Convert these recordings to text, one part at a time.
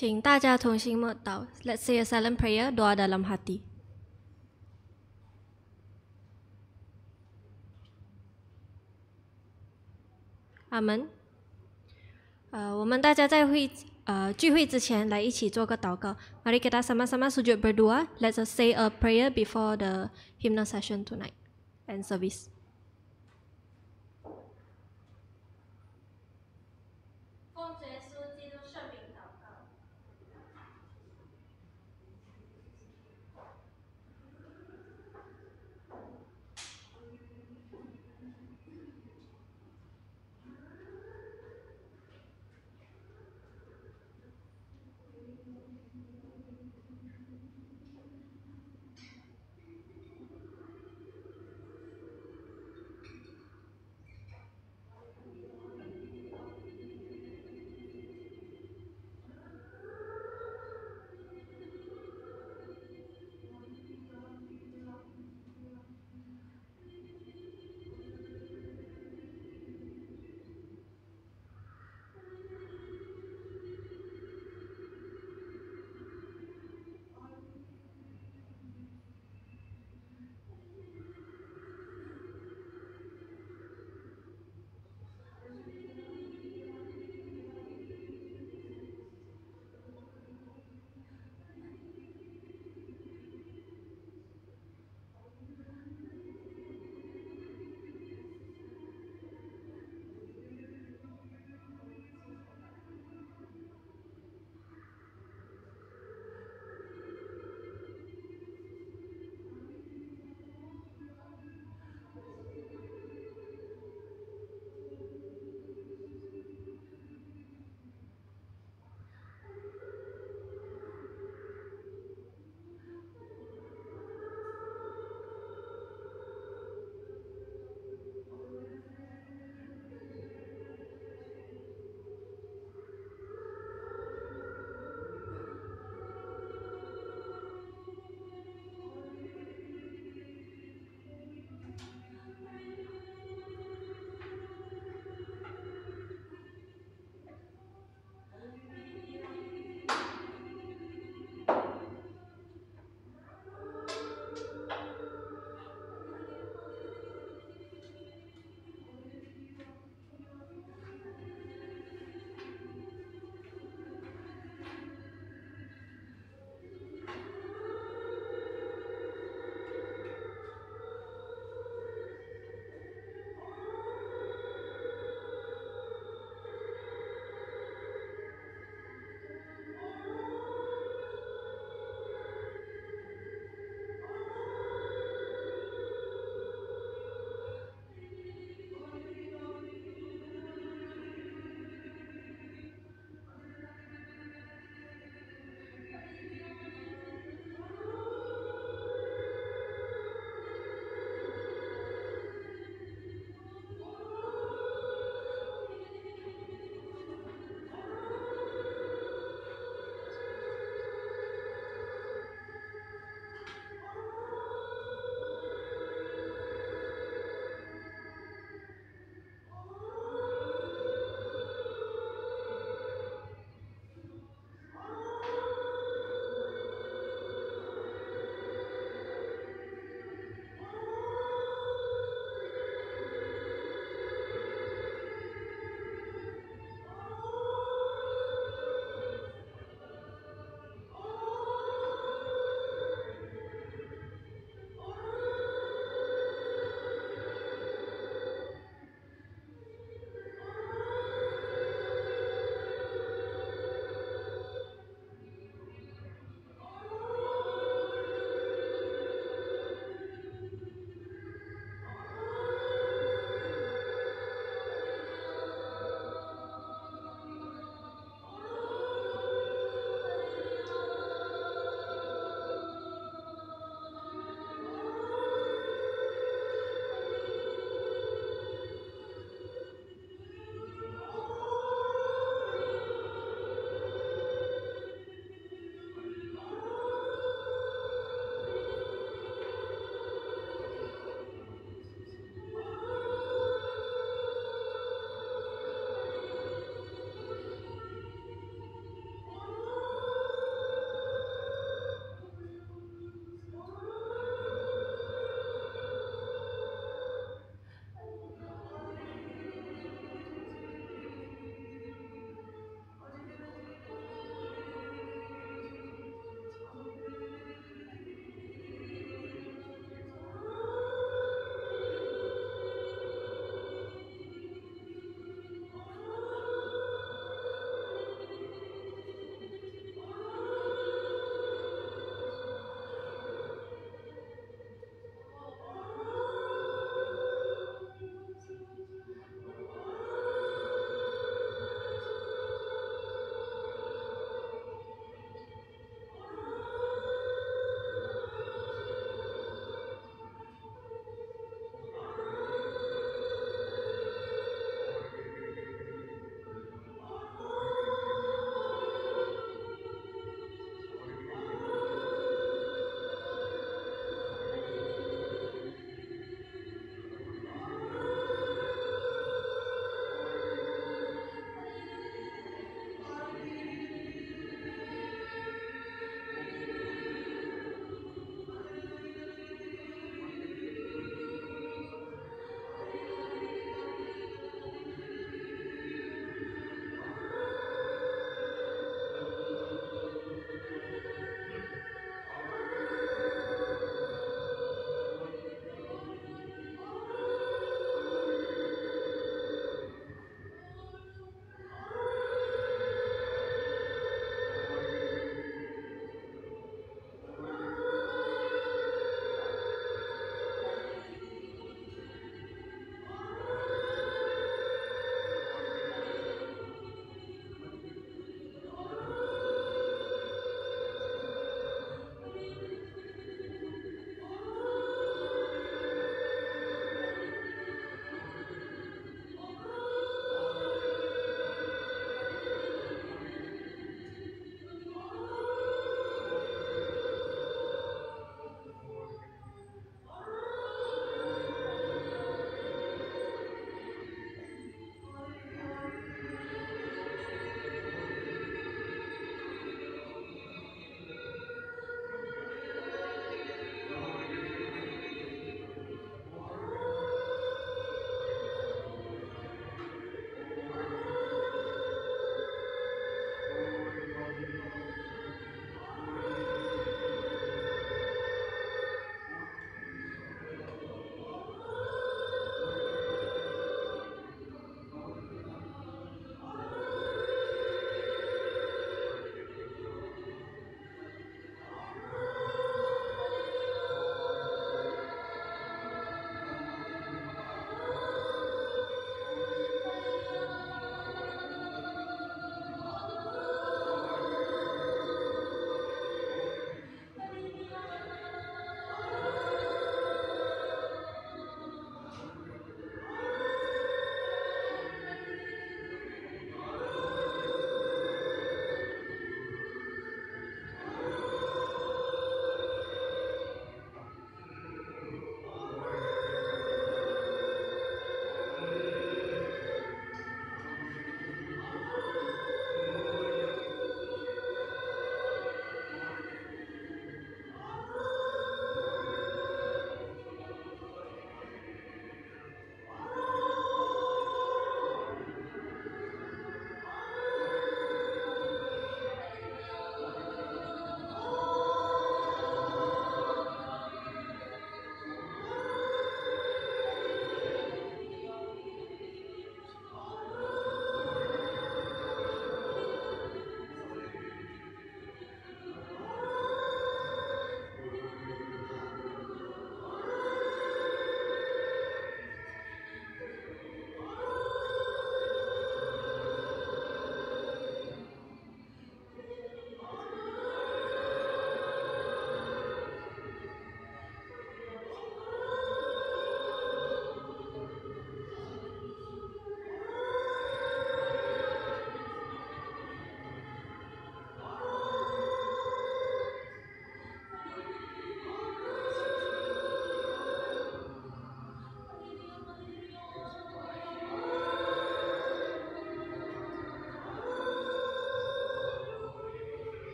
请大家同心默祷。Let's say a silent prayer, doa dalam hati. Amen. 我们大家在聚会之前来一起做个祷告。Mari kita sama-sama sujud berdoa. Let's us say a prayer before the hymnal session tonight and service. 奉主耶稣基督圣名祷告。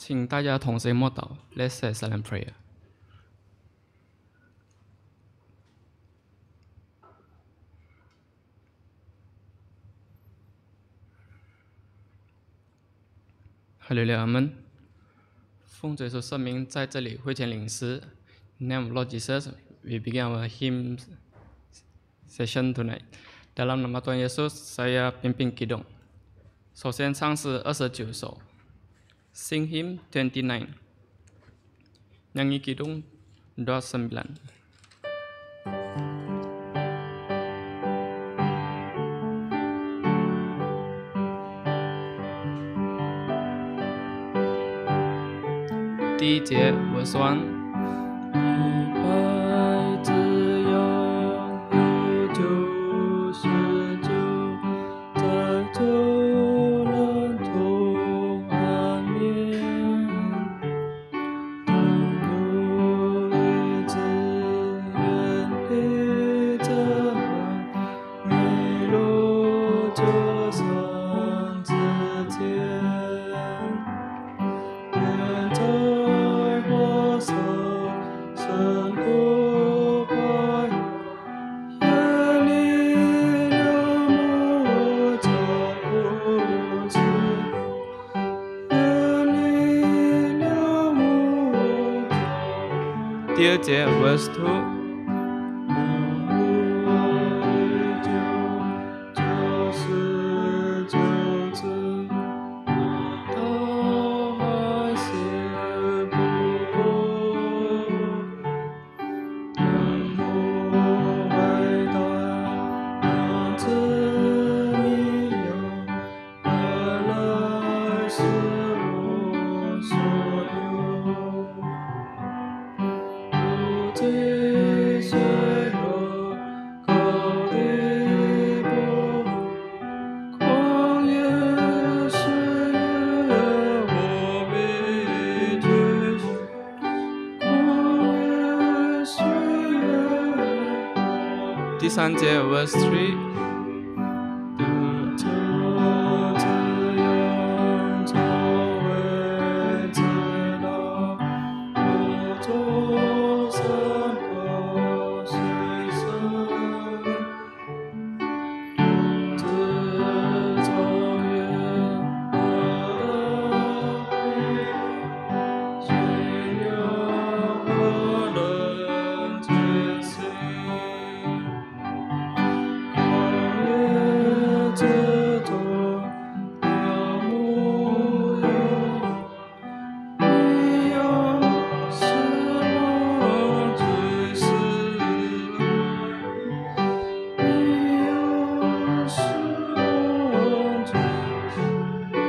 请大家同声默祷 ，Let's say silent prayer。哈利路亚，阿门。奉主耶稣圣名，在这里会前领诗。In the name of Lord Jesus, we begin our hymn session tonight. Dalam nama Tuhan Yesus, saya pimpin kidung. 首先唱诗29首 ，Sing Hymn 29. Nyanyi kidung 29. D 节 Verse 1。第二节 Verse 2。第三节 Verse 3。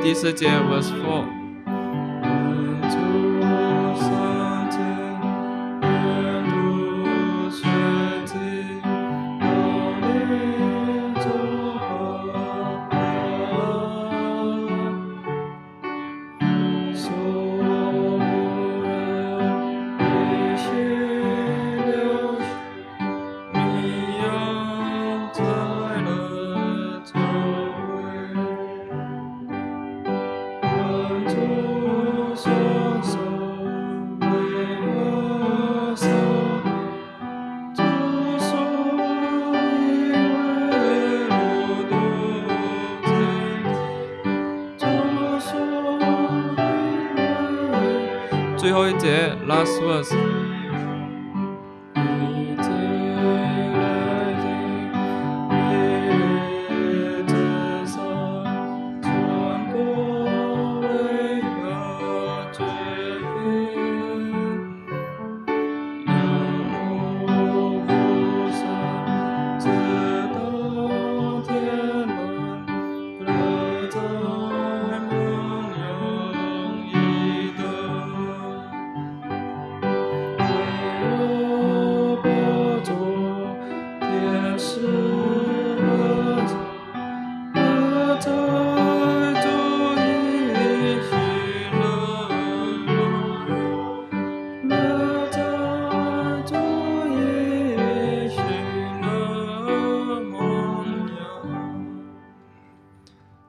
第四节 Verse 4。最后一节 Last verse。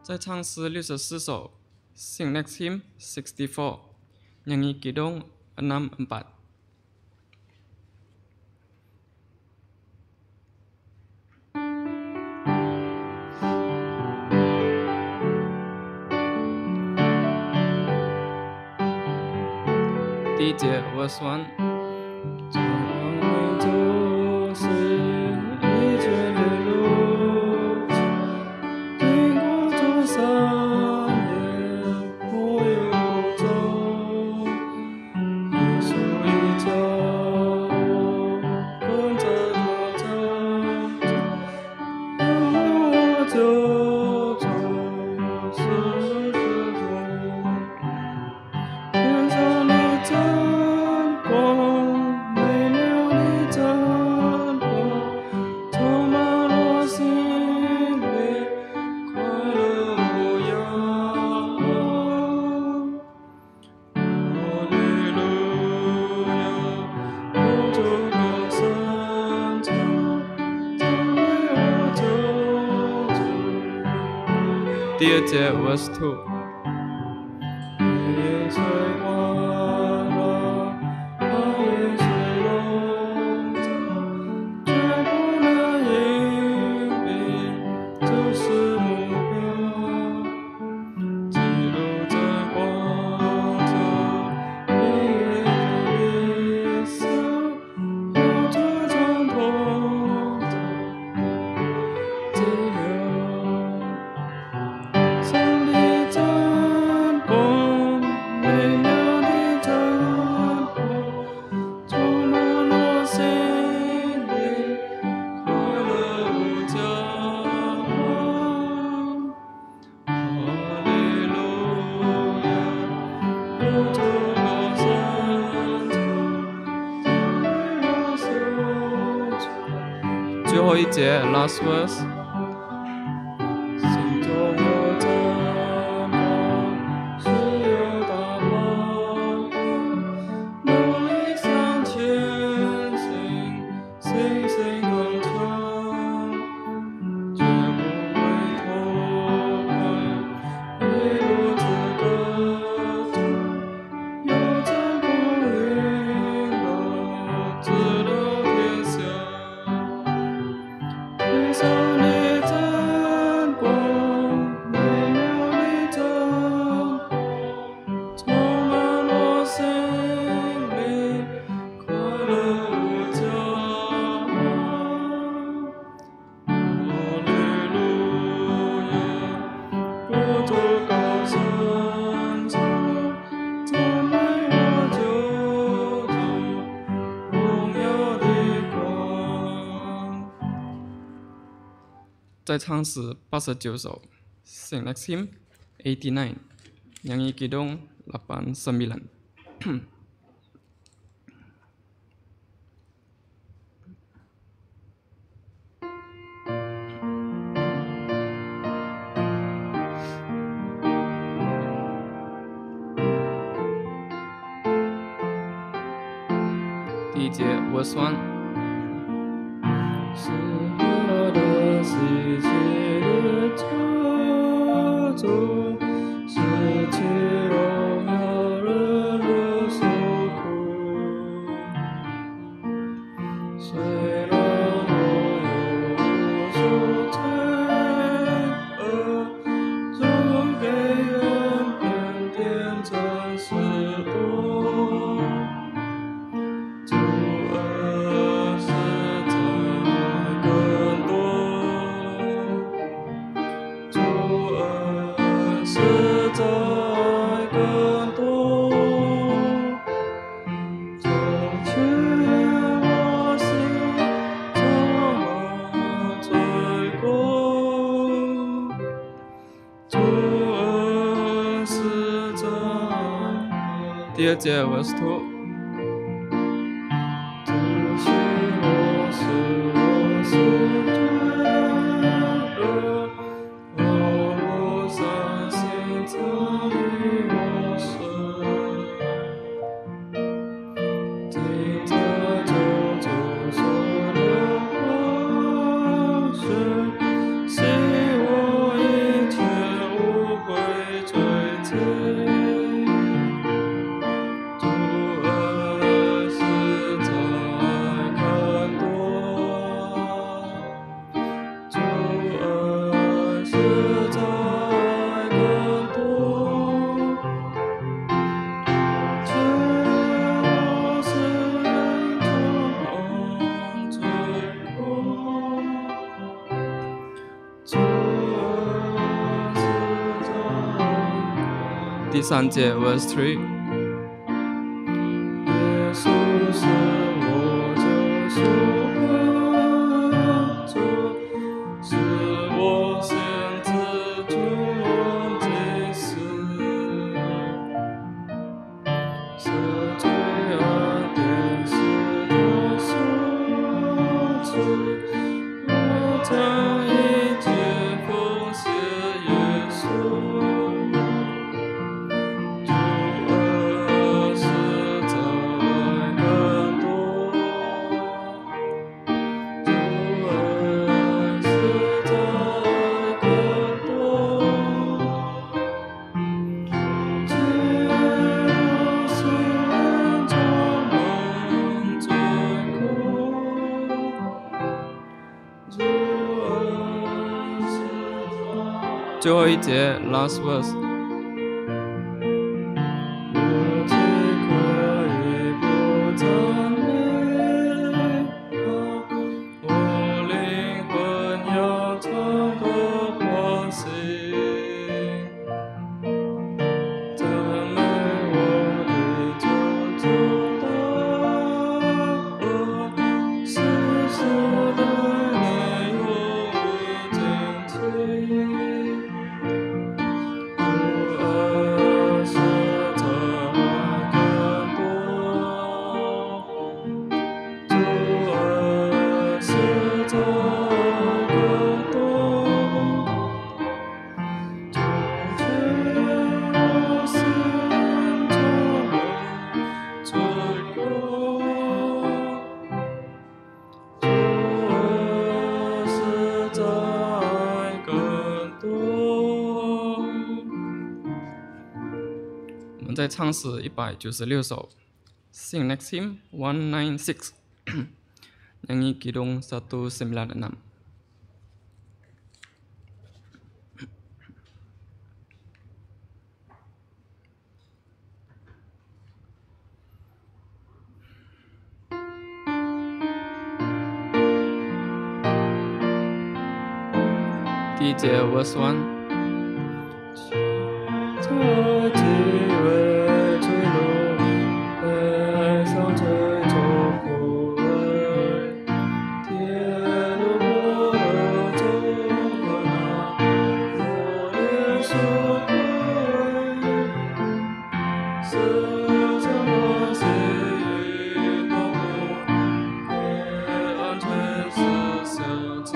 再唱诗64首 Sing next hymn 64 Nyanyi Kidung 64. DJ verse 1. 第二节 verse 2。 最后一节 last verse。 在唱诗89首 Sing Next Hymn 89 Nyanyi Kidung 89. DJ verse 1。 世界的救主，失去荣耀人的受苦。虽然我有无数罪恶，主给人恩典真是多。主恩实在更多。主恩实在更多，从前我是充满罪过，主恩实在。第二节 verse 2。 主第3节 verse 3。耶稣是我救赎和主，是我先知君王祭司，赦罪恩典是我所知，我将一切奉献耶稣。最后一节 last verse。我岂可以不赞美他？我灵魂要唱歌欢喜，赞美我的救主的世世代代永无尽期。我们在唱诗196首 Sing next hymn 196 Nyanyi Kidung 196. Di verse 1。这几位坠落，悲伤最痛苦为天路过了中和那我的所归，世上的心落寞，黑暗全是相知。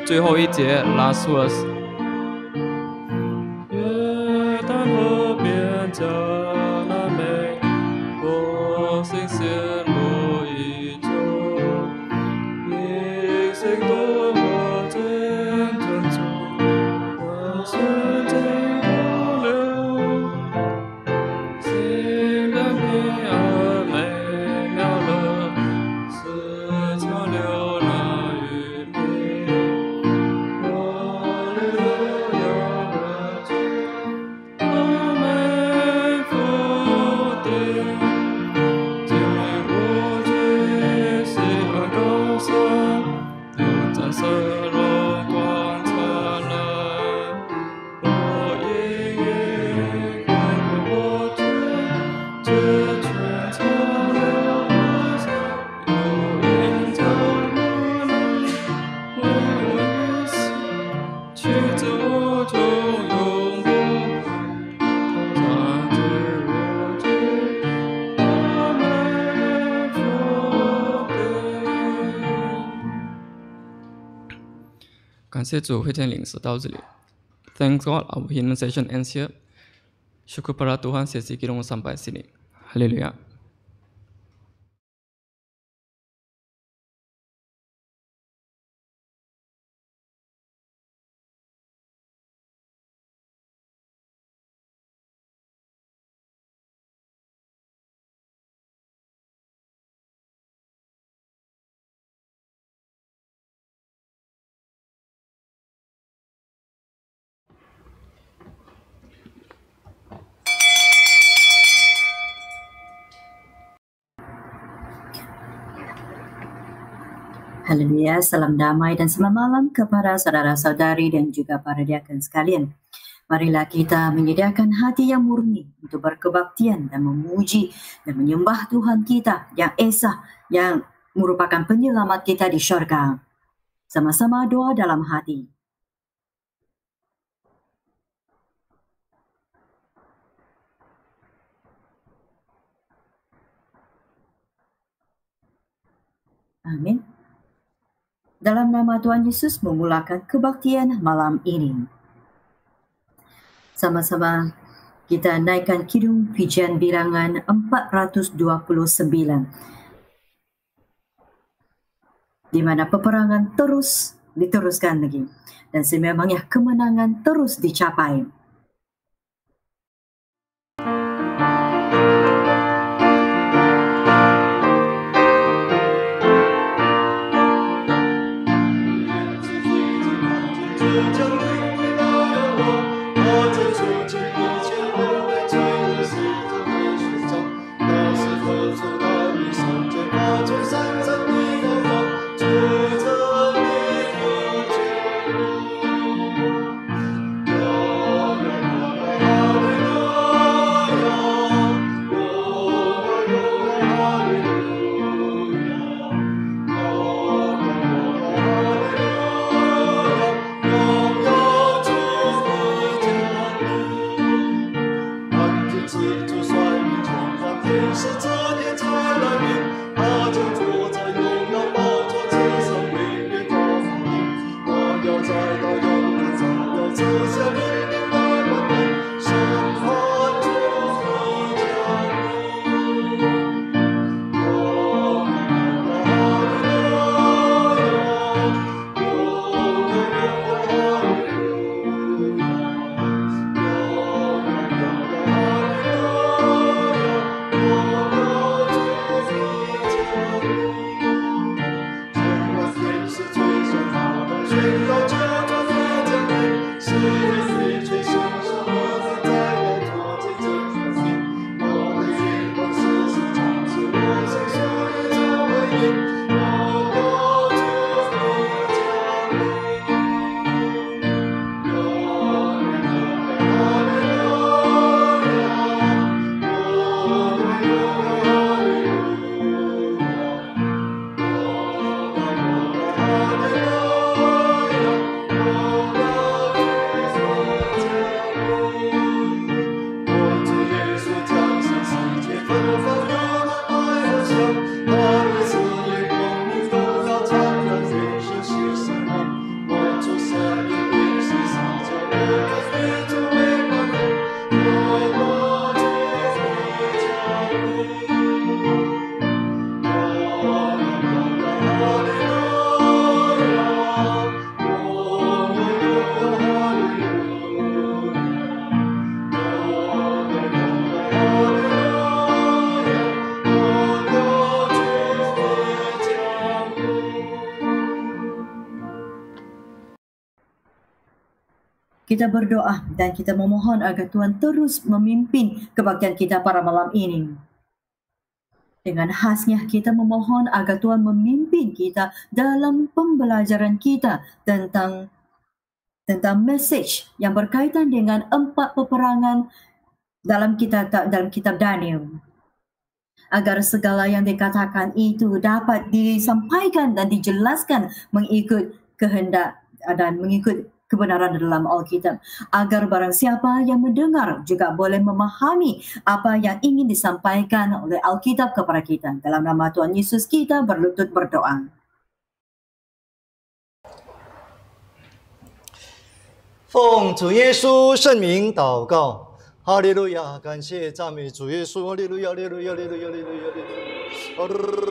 最后一节 last verse。约旦河边迦南美，我心陷入一种，一心多么真专注，我是真不留，心的平安美妙了，是长流那雨里。感谢主，会见领事到这里。Thanks God, our hymn session ends here. Syukur pada Tuhan, sesi kidung sampai sini. Haleluya. Haleluya, salam damai dan selamat malam kepada saudara-saudari dan juga para diaken sekalian. Marilah kita menyediakan hati yang murni untuk berkebaktian dan memuji dan menyembah Tuhan kita yang esa, yang merupakan penyelamat kita di syurga. Sama-sama doa dalam hati. Amin. Dalam nama Tuhan Yesus memulakan kebaktian malam ini. Sama-sama kita naikkan kidung pujian bilangan 429. Di mana peperangan terus diteruskan lagi. Dan sememangnya kemenangan terus dicapai. Kita berdoa dan kita memohon agar Tuhan terus memimpin kebaktian kita pada malam ini. Dengan khasnya kita memohon agar Tuhan memimpin kita dalam pembelajaran kita tentang message yang berkaitan dengan 4 peperangan dalam kitab Daniel. Agar segala yang dikatakan itu dapat disampaikan dan dijelaskan mengikut kehendak dan mengikut kebenaran dalam Alkitab, agar barang siapa yang mendengar juga boleh memahami apa yang ingin disampaikan oleh Alkitab kepada kita. Dalam nama Tuhan Yesus kita berlutut berdoa. 奉主耶稣圣名祷告，哈利路亚！感谢赞美主耶稣，哈利路亚，哈利路亚，哈利路亚，哈利路亚，哈利路亚。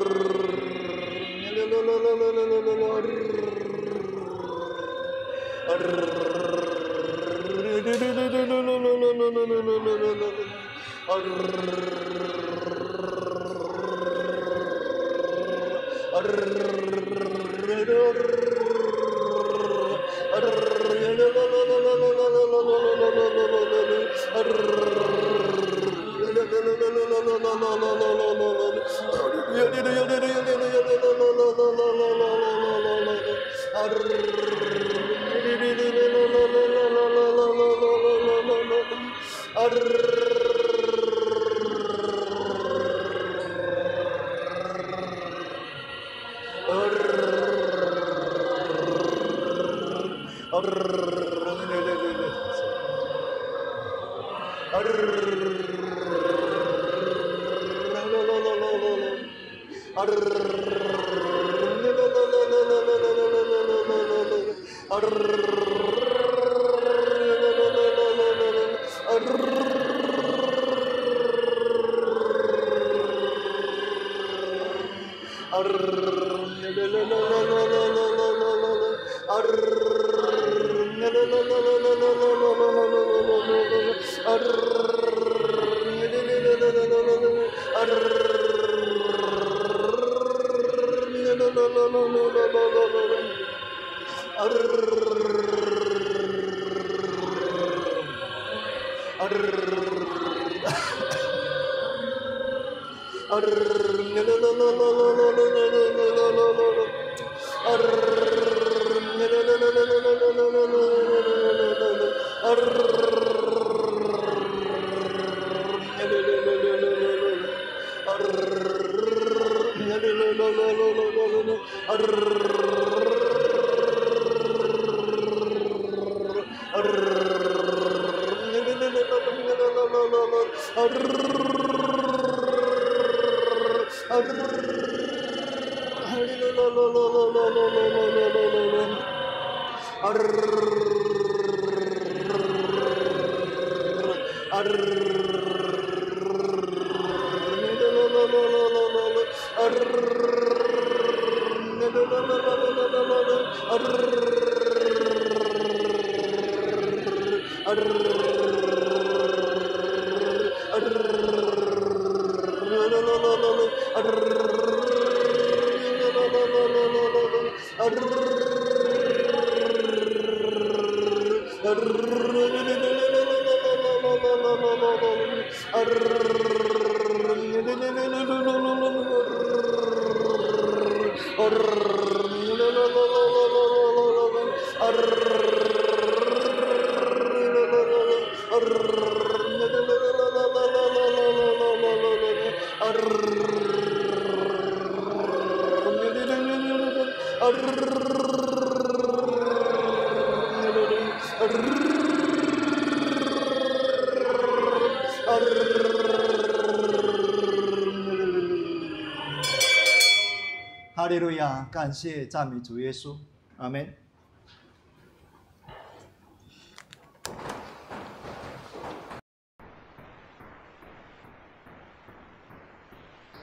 哈利路亚！感谢赞美主耶稣，阿门。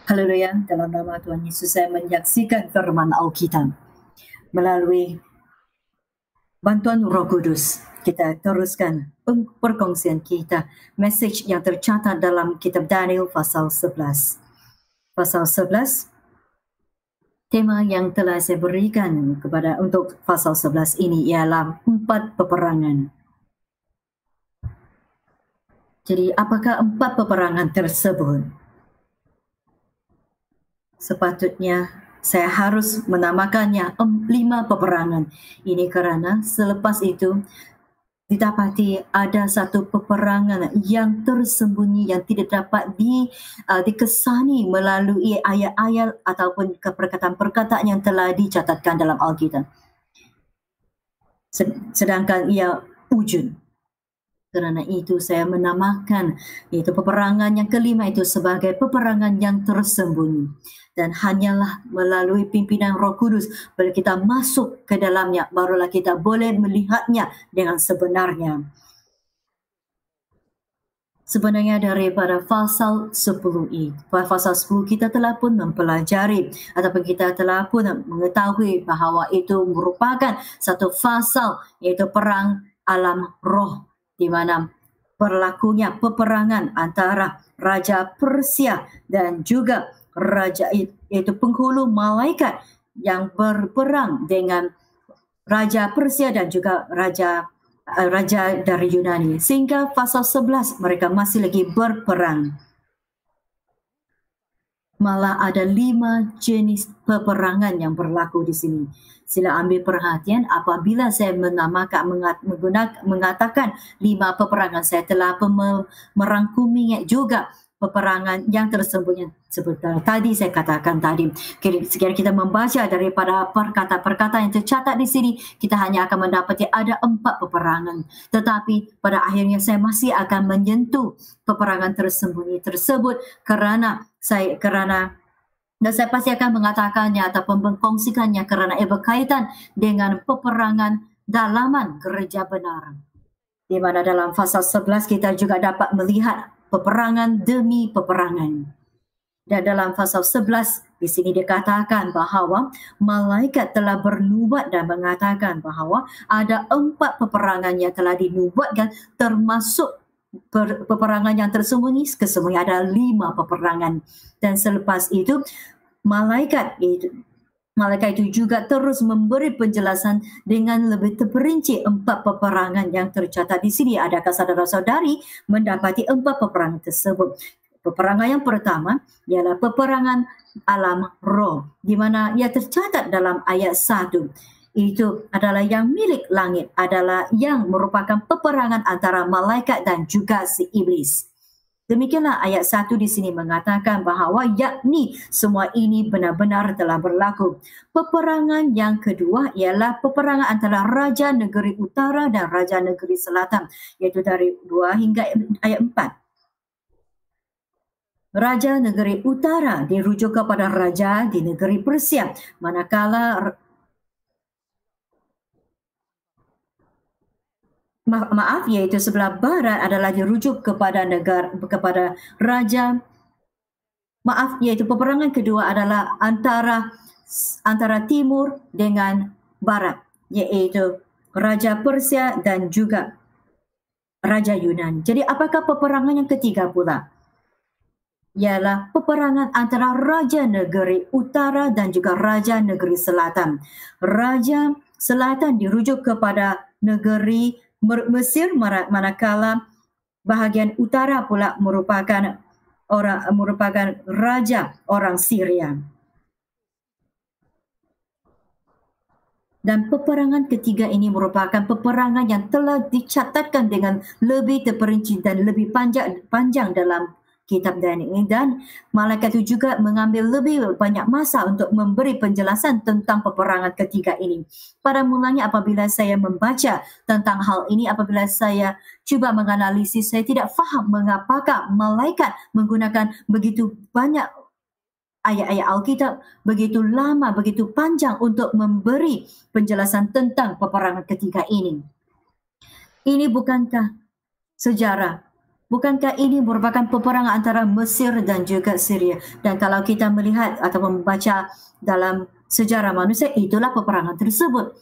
Haleluya, dalam nama Tuhan Yesus saya menyaksikan firman Alkitab. Melalui bantuan Roh Kudus, kita teruskan perkongsian kita, message yang tercatat dalam kitab Daniel pasal 11. Pasal 11, tema yang telah saya berikan kepada untuk pasal 11 ini ialah 4 peperangan. Jadi apakah 4 peperangan tersebut? Sepatutnya saya harus menamakannya 5 peperangan. Ini karena selepas itu didapati ada satu peperangan yang tersembunyi yang tidak dapat dikesani melalui ayat-ayat ataupun perkataan-perkataan yang telah dicatatkan dalam Alkitab. Sedangkan ia wujud. Kerana itu saya menamakan itu peperangan yang kelima itu sebagai peperangan yang tersembunyi. Dan hanyalah melalui pimpinan Roh Kudus bila kita masuk ke dalamnya, barulah kita boleh melihatnya dengan sebenarnya. Sebenarnya daripada pasal 10 ini, pasal 10 kita telah pun mempelajari ataupun kita telah pun mengetahui bahawa itu merupakan satu pasal iaitu perang alam roh, di mana berlakunya peperangan antara Raja Persia dan juga raja itu penghulu malaikat yang berperang dengan Raja Persia dan juga raja dari Yunani. Sehingga pasal 11 mereka masih lagi berperang. Malah ada 5 jenis peperangan yang berlaku di sini. Sila ambil perhatian apabila saya mengatakan 5 peperangan, saya telah merangkuminya juga peperangan yang tersembunyi seperti tadi saya katakan tadi. Sekiranya kita membaca daripada perkataan yang tercatat di sini, kita hanya akan mendapati ada 4 peperangan. Tetapi pada akhirnya saya masih akan menyentuh peperangan tersembunyi tersebut kerana saya pasti akan mengatakannya ataupun mengkongsikannya kerana ia berkaitan dengan peperangan dalaman gereja benar. Di mana dalam pasal 11 kita juga dapat melihat peperangan demi peperangan. Dan dalam pasal 11 di sini dikatakan bahawa malaikat telah bernubuat dan mengatakan bahawa ada 4 peperangan yang telah dinubuatkan, termasuk peperangan yang tersembunyi. Kesemuanya ada 5 peperangan. Dan selepas itu malaikat itu juga terus memberi penjelasan dengan lebih terperinci 4 peperangan yang tercatat di sini. Adakah saudara-saudari mendapati 4 peperangan tersebut? Peperangan yang pertama ialah peperangan alam roh, di mana ia tercatat dalam ayat 1. Itu adalah yang milik langit, adalah yang merupakan peperangan antara malaikat dan juga si iblis. Demikianlah ayat 1 di sini mengatakan bahawa yakni semua ini benar-benar telah berlaku. Peperangan yang kedua ialah peperangan antara Raja Negeri Utara dan Raja Negeri Selatan, iaitu dari 2 hingga ayat 4. Raja Negeri Utara dirujuk kepada Raja di Negeri Persia, manakala iaitu sebelah barat adalah dirujuk kepada iaitu peperangan kedua adalah antara timur dengan barat, iaitu Raja Persia dan juga Raja Yunani. Jadi apakah peperangan yang ketiga pula? Ialah peperangan antara Raja Negeri Utara dan juga Raja Negeri Selatan. Raja Selatan dirujuk kepada negeri Mesir, manakala bahagian utara pula merupakan raja orang Syria. Dan peperangan ketiga ini merupakan peperangan yang telah dicatatkan dengan lebih terperinci dan lebih panjang dalam kitab Daniel, dan malaikat itu juga mengambil lebih banyak masa untuk memberi penjelasan tentang peperangan ketiga ini. Pada mulanya apabila saya membaca tentang hal ini, apabila saya cuba menganalisis, saya tidak faham mengapakah malaikat menggunakan begitu banyak ayat-ayat Alkitab, begitu lama, begitu panjang untuk memberi penjelasan tentang peperangan ketiga ini. Ini bukankah sejarah? Bukankah ini merupakan peperangan antara Mesir dan juga Syria? Dan kalau kita melihat atau membaca dalam sejarah manusia, itulah peperangan tersebut.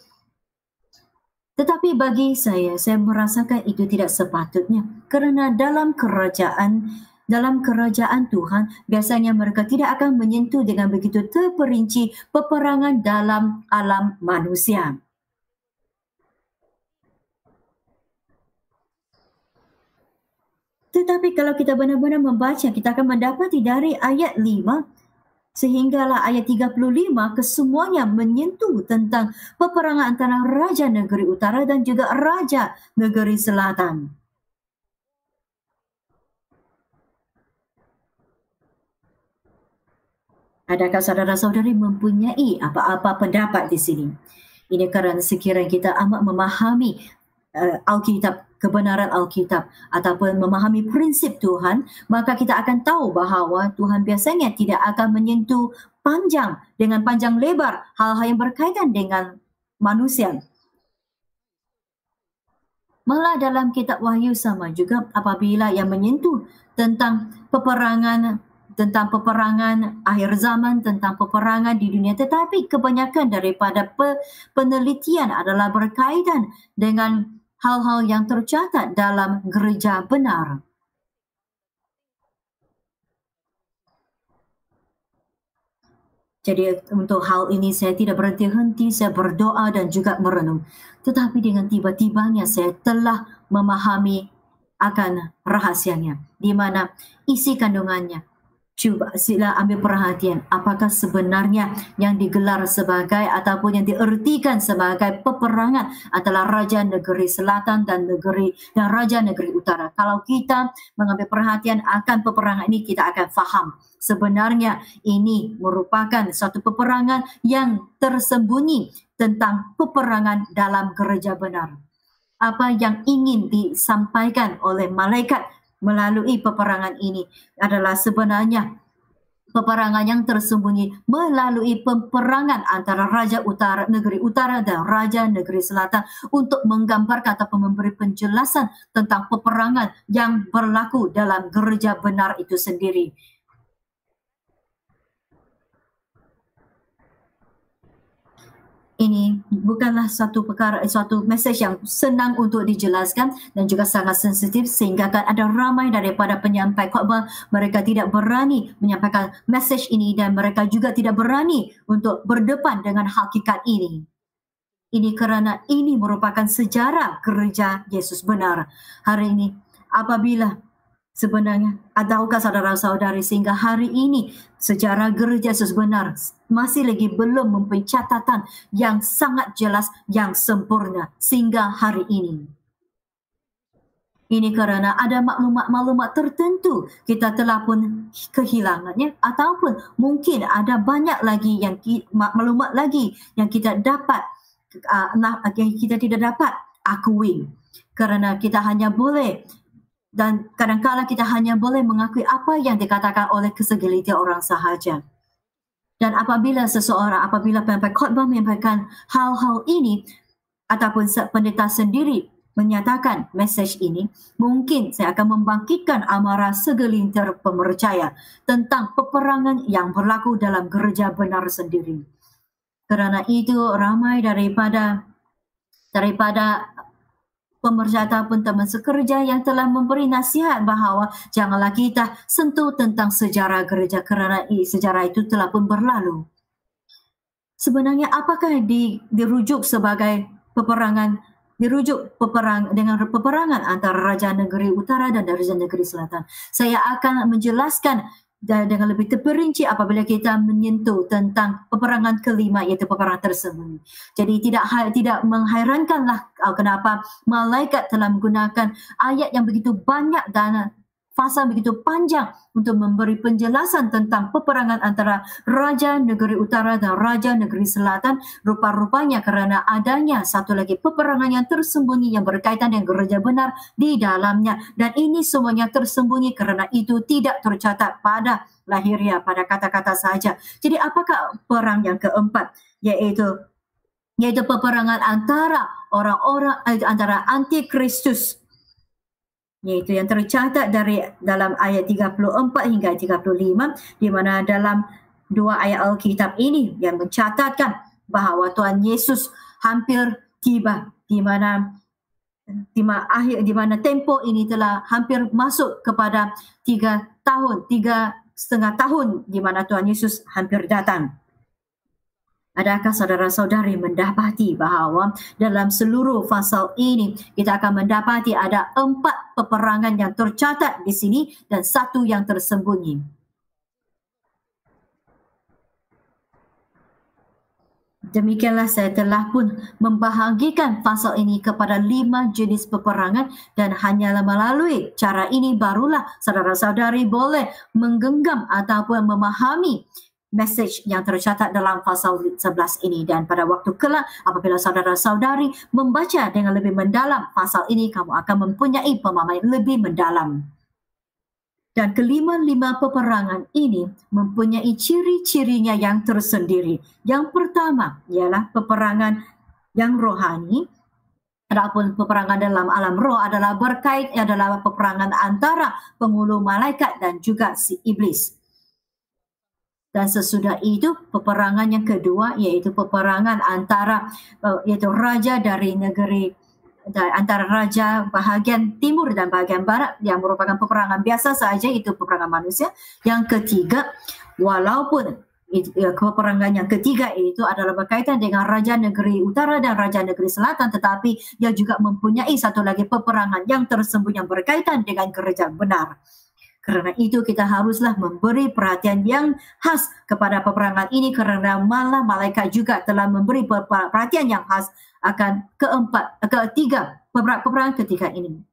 Tetapi bagi saya merasakan itu tidak sepatutnya. Kerana dalam kerajaan Tuhan, biasanya mereka tidak akan menyentuh dengan begitu terperinci peperangan dalam alam manusia. Tetapi kalau kita benar-benar membaca, kita akan mendapati dari ayat 5 sehinggalah ayat 35, kesemuanya menyentuh tentang peperangan antara Raja Negeri Utara dan juga Raja Negeri Selatan. Adakah saudara-saudari mempunyai apa-apa pendapat di sini? Ini kerana sekiranya kita amat memahami Alkitab, kebenaran Alkitab, ataupun memahami prinsip Tuhan, maka kita akan tahu bahawa Tuhan biasanya tidak akan menyentuh dengan panjang lebar hal-hal yang berkaitan dengan manusia. Malah dalam kitab Wahyu sama juga apabila yang menyentuh tentang peperangan akhir zaman, tentang peperangan di dunia, tetapi kebanyakan daripada penelitian adalah berkaitan dengan hal-hal yang tercatat dalam gereja benar. Jadi untuk hal ini saya tidak berhenti-henti, saya berdoa dan juga merenung. Tetapi dengan tiba-tibanya saya telah memahami akan rahasianya, di mana isi kandungannya Cuba sila ambil perhatian apakah sebenarnya yang digelar sebagai ataupun yang diertikan sebagai peperangan antara Raja Negeri Selatan dan Raja Negeri Utara. Kalau kita mengambil perhatian akan peperangan ini, kita akan faham sebenarnya ini merupakan suatu peperangan yang tersembunyi tentang peperangan dalam gereja benar. Apa yang ingin disampaikan oleh malaikat melalui peperangan ini adalah sebenarnya peperangan yang tersembunyi melalui peperangan antara Raja Negeri Utara dan Raja Negeri Selatan untuk menggambarkan ataupun memberi penjelasan tentang peperangan yang berlaku dalam gereja benar itu sendiri. Ini bukanlah suatu message yang senang untuk dijelaskan dan juga sangat sensitif, sehingga kan ada ramai daripada penyampai khotbah mereka tidak berani menyampaikan message ini dan mereka juga tidak berani untuk berdepan dengan hakikat ini. Ini kerana ini merupakan sejarah gereja Yesus benar. Hari ini apabila sebenarnya, tahukah saudara-saudari sehingga hari ini sejarah gereja Yesus benar masih lagi belum mempunyai catatan yang sangat jelas, yang sempurna sehingga hari ini. Ini kerana ada maklumat-maklumat tertentu kita telah pun kehilangannya, ataupun mungkin ada banyak lagi yang maklumat lagi yang kita dapat yang kita tidak dapat akui, kerana kita hanya boleh dan kadang-kadang kita hanya boleh mengakui apa yang dikatakan oleh kesegelintir orang sahaja. Dan apabila penyampaian khotbah menyampaikan hal-hal ini ataupun pendeta sendiri menyatakan message ini, mungkin saya akan membangkitkan amarah segelintir pemercaya tentang peperangan yang berlaku dalam gereja benar sendiri. Kerana itu ramai daripada pemercaya ataupun teman sekerja yang telah memberi nasihat bahawa janganlah kita sentuh tentang sejarah gereja kerana sejarah itu telah pun berlalu. Sebenarnya apakah dirujuk sebagai peperangan dengan peperangan antara Raja Negeri Utara dan Raja Negeri Selatan? Saya akan menjelaskan dengan lebih terperinci apabila kita menyentuh tentang peperangan kelima, iaitu peperangan tersembunyi. Jadi tidak menghairankanlah kenapa malaikat telah menggunakan ayat yang begitu banyak dan pasal begitu panjang untuk memberi penjelasan tentang peperangan antara Raja Negeri Utara dan Raja Negeri Selatan. Rupa-rupanya kerana adanya satu lagi peperangan yang tersembunyi yang berkaitan dengan gereja benar di dalamnya, dan ini semuanya tersembunyi kerana itu tidak tercatat pada lahiriah, pada kata-kata saja. Jadi apakah perang yang keempat, yaitu peperangan antara antara antikristus, yaitu yang tercatat dalam ayat 34 hingga 35, di mana dalam dua ayat Alkitab ini yang mencatatkan bahawa Tuhan Yesus hampir tiba, di mana tempoh ini telah hampir masuk kepada 3,5 tahun di mana Tuhan Yesus hampir datang. Adakah saudara-saudari mendapati bahawa dalam seluruh fasal ini kita akan mendapati ada 4 peperangan yang tercatat di sini dan 1 yang tersembunyi. Demikianlah saya telah pun membahagikan fasal ini kepada 5 jenis peperangan, dan hanyalah melalui cara ini barulah saudara-saudari boleh menggenggam ataupun memahami message yang tercatat dalam pasal 11 ini. Dan pada waktu kelak apabila saudara-saudari membaca dengan lebih mendalam pasal ini, kamu akan mempunyai pemahaman lebih mendalam. Dan kelima-lima peperangan ini mempunyai ciri-cirinya yang tersendiri. Yang pertama ialah peperangan yang rohani. Adapun peperangan dalam alam roh adalah adalah peperangan antara penghulu malaikat dan juga si iblis. Dan sesudah itu peperangan yang kedua, iaitu peperangan antara raja dari negeri, antara raja bahagian timur dan bahagian barat, yang merupakan peperangan biasa saja, itu peperangan manusia. Yang ketiga, walaupun peperangan yang ketiga itu adalah berkaitan dengan Raja Negeri Utara dan Raja Negeri Selatan, tetapi dia juga mempunyai satu lagi peperangan yang tersembunyi yang berkaitan dengan gereja benar. Kerana itu kita haruslah memberi perhatian yang khas kepada peperangan ini, kerana malah malaikat juga telah memberi perhatian yang khas akan ketiga peperangan ketiga ini.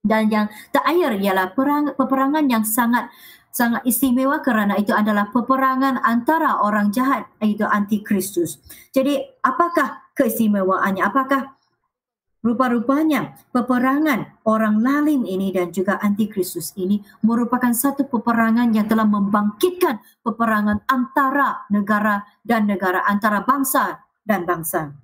Dan yang terakhir ialah peperangan yang sangat istimewa, kerana itu adalah peperangan antara orang jahat, iaitu antikristus. Jadi apakah keistimewaannya? Apakah rupa-rupanya peperangan orang lalim ini dan juga antikristus ini merupakan satu peperangan yang telah membangkitkan peperangan antara negara dan negara, antara bangsa dan bangsa.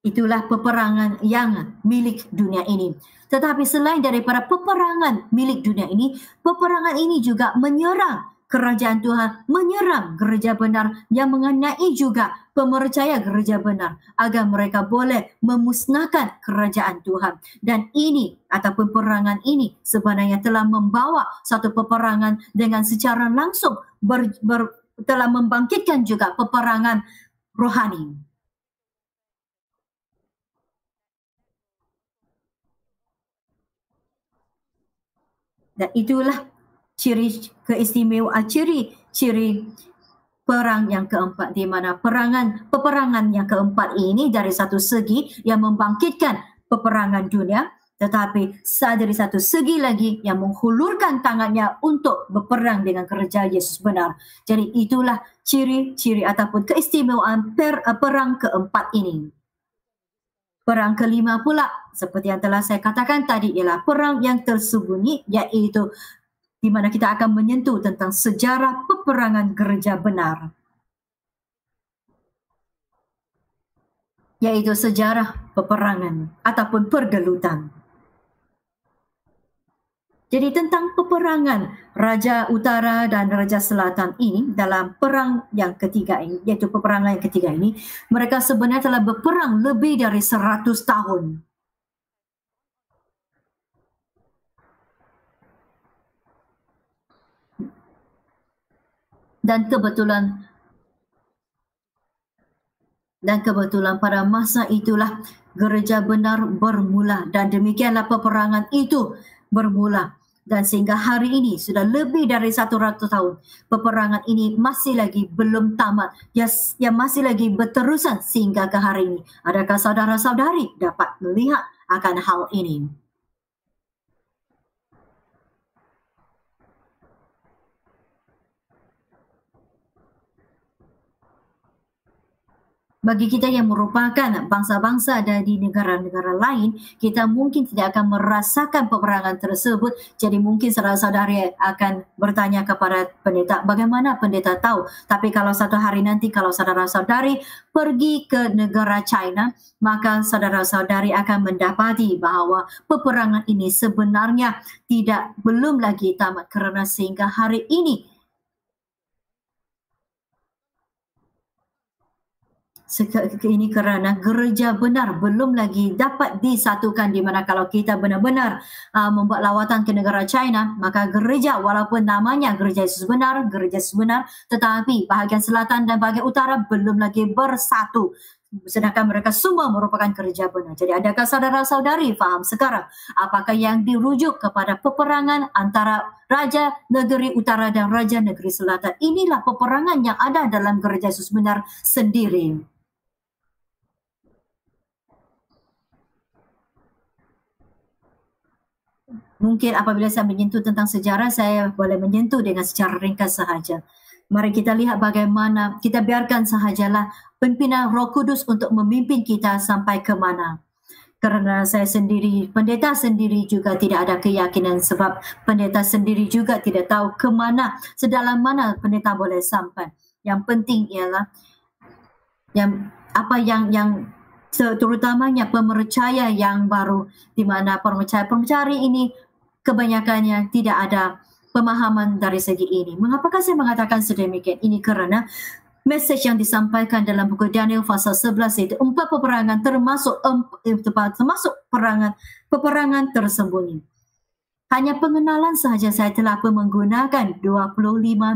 Itulah peperangan yang milik dunia ini. Tetapi selain daripada peperangan milik dunia ini, peperangan ini juga menyerang kerajaan Tuhan, menyerang gereja benar, yang mengenai juga pemercaya gereja benar, agar mereka boleh memusnahkan kerajaan Tuhan. Dan ini ataupun peperangan ini sebenarnya telah membawa satu peperangan dengan secara langsung telah membangkitkan juga peperangan rohani. Dan itulah ciri keistimewaan, ciri perang yang keempat, di mana peperangan yang keempat ini dari satu segi yang membangkitkan peperangan dunia, tetapi dari satu segi lagi yang menghulurkan tangannya untuk berperang dengan kerajaan Yesus benar. Jadi itulah ciri-ciri ataupun keistimewaan perang keempat ini. Perang kelima pula, seperti yang telah saya katakan tadi, ialah perang yang tersembunyi, iaitu di mana kita akan menyentuh tentang sejarah peperangan gereja benar. Iaitu sejarah peperangan ataupun pergelutan. Jadi tentang peperangan Raja Utara dan Raja Selatan ini dalam perang yang ketiga ini, iaitu peperangan yang ketiga ini, mereka sebenarnya telah berperang lebih dari 100 tahun. Dan kebetulan pada masa itulah gereja benar bermula, dan demikianlah peperangan itu bermula. Dan sehingga hari ini sudah lebih dari 100 tahun peperangan ini masih lagi belum tamat, yang masih lagi berterusan sehingga ke hari ini. Adakah saudara-saudari dapat melihat akan hal ini? Bagi kita yang merupakan bangsa-bangsa dari negara-negara lain, kita mungkin tidak akan merasakan peperangan tersebut. Jadi mungkin saudara-saudari akan bertanya kepada pendeta, bagaimana pendeta tahu? Tapi kalau satu hari nanti, kalau saudara-saudari pergi ke negara China, maka saudara-saudari akan mendapati bahawa peperangan ini sebenarnya belum lagi tamat, kerana sehingga hari ini kerana gereja benar belum lagi dapat disatukan, di mana kalau kita benar-benar membuat lawatan ke negara China, maka gereja walaupun namanya gereja Yesus benar, tetapi bahagian selatan dan bahagian utara belum lagi bersatu, sedangkan mereka semua merupakan gereja benar. Jadi adakah saudara-saudari faham sekarang apakah yang dirujuk kepada peperangan antara Raja Negeri Utara dan Raja Negeri Selatan? Inilah peperangan yang ada dalam gereja Yesus benar sendiri. Mungkin apabila saya menyentuh tentang sejarah, saya boleh menyentuh dengan secara ringkas sahaja. Mari kita lihat bagaimana kita biarkan sahajalah pimpinan Roh Kudus untuk memimpin kita sampai ke mana. Kerana saya sendiri, pendeta sendiri juga tidak ada keyakinan, sebab pendeta sendiri juga tidak tahu ke mana, sedalam mana pendeta boleh sampai. Yang penting ialah yang terutamanya pemercaya yang baru, di mana pemercaya ini kebanyakannya tidak ada pemahaman dari segi ini. Mengapakah saya mengatakan sedemikian? Ini kerana mesej yang disampaikan dalam buku Daniel pasal 11 itu 4 peperangan termasuk peperangan tersembunyi. Hanya pengenalan sahaja saya telah pun menggunakan 25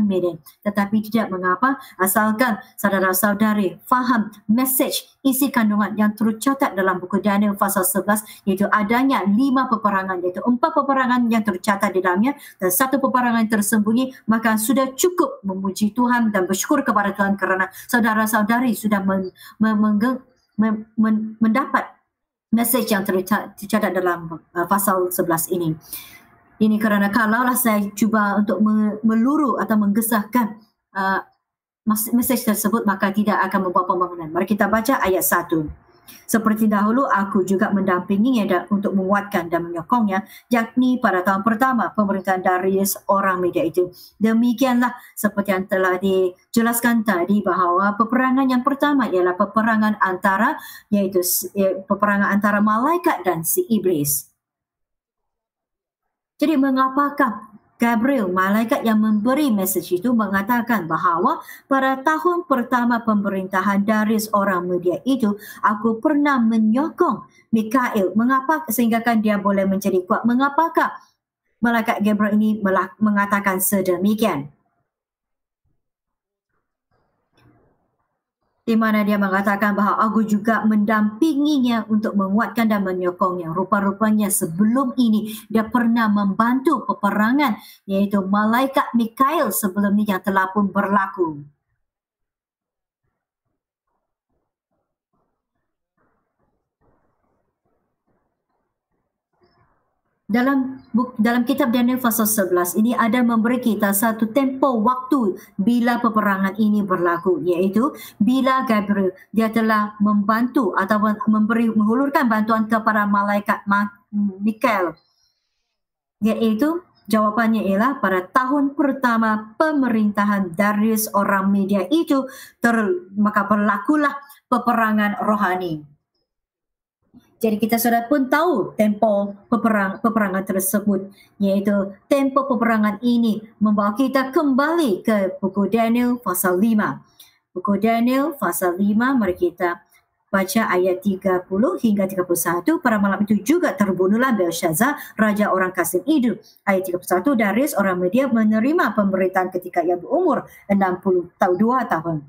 minit. Tetapi tidak mengapa asalkan saudara-saudari faham mesej isi kandungan yang tercatat dalam buku Daniel pasal 11, iaitu adanya 5 peperangan, iaitu 4 peperangan yang tercatat di dalamnya dan 1 peperangan tersembunyi, maka sudah cukup memuji Tuhan dan bersyukur kepada Tuhan kerana saudara-saudari sudah mendapat mesej yang tercatat dalam pasal 11 ini. Ini kerana kalaulah saya cuba untuk meluru atau menggesahkan mesej tersebut, maka tidak akan membuat pembangunan. Mari kita baca ayat 1. Seperti dahulu aku juga mendampinginya untuk menguatkan dan menyokongnya, yakni pada tahun pertama pemerintahan Darius orang Media itu. Demikianlah seperti yang telah dijelaskan tadi bahawa peperangan yang pertama ialah peperangan antara, iaitu peperangan antara malaikat dan si iblis. Jadi mengapakah Gabriel, malaikat yang memberi mesej itu, mengatakan bahawa pada tahun pertama pemerintahan Darius orang Media itu, aku pernah menyokong Mikael. Mengapa sehinggakan dia boleh menjadi kuat? Mengapakah malaikat Gabriel ini mengatakan sedemikian? Di mana dia mengatakan bahawa aku juga mendampinginya untuk menguatkan dan menyokongnya. Rupa-rupanya sebelum ini dia pernah membantu peperangan, iaitu malaikat Mikael sebelum ini yang telah pun berlaku. Dalam kitab Daniel pasal 11 ini ada memberi kita satu tempoh waktu bila peperangan ini berlaku, iaitu bila Gabriel dia telah membantu atau menghulurkan bantuan kepada malaikat Mikael, iaitu jawapannya ialah pada tahun pertama pemerintahan Darius orang Media itu, maka berlakulah peperangan rohani. Jadi kita sudah pun tahu tempoh peperangan tersebut, iaitu tempoh peperangan ini membawa kita kembali ke buku Daniel pasal 5. Buku Daniel pasal 5, mari kita baca ayat 30 hingga 31. Pada malam itu juga terbunuhlah Belshazzar, raja orang Kasdim itu. Ayat 31, Darius orang Media menerima pemerintahan ketika ia berumur 62 tahun.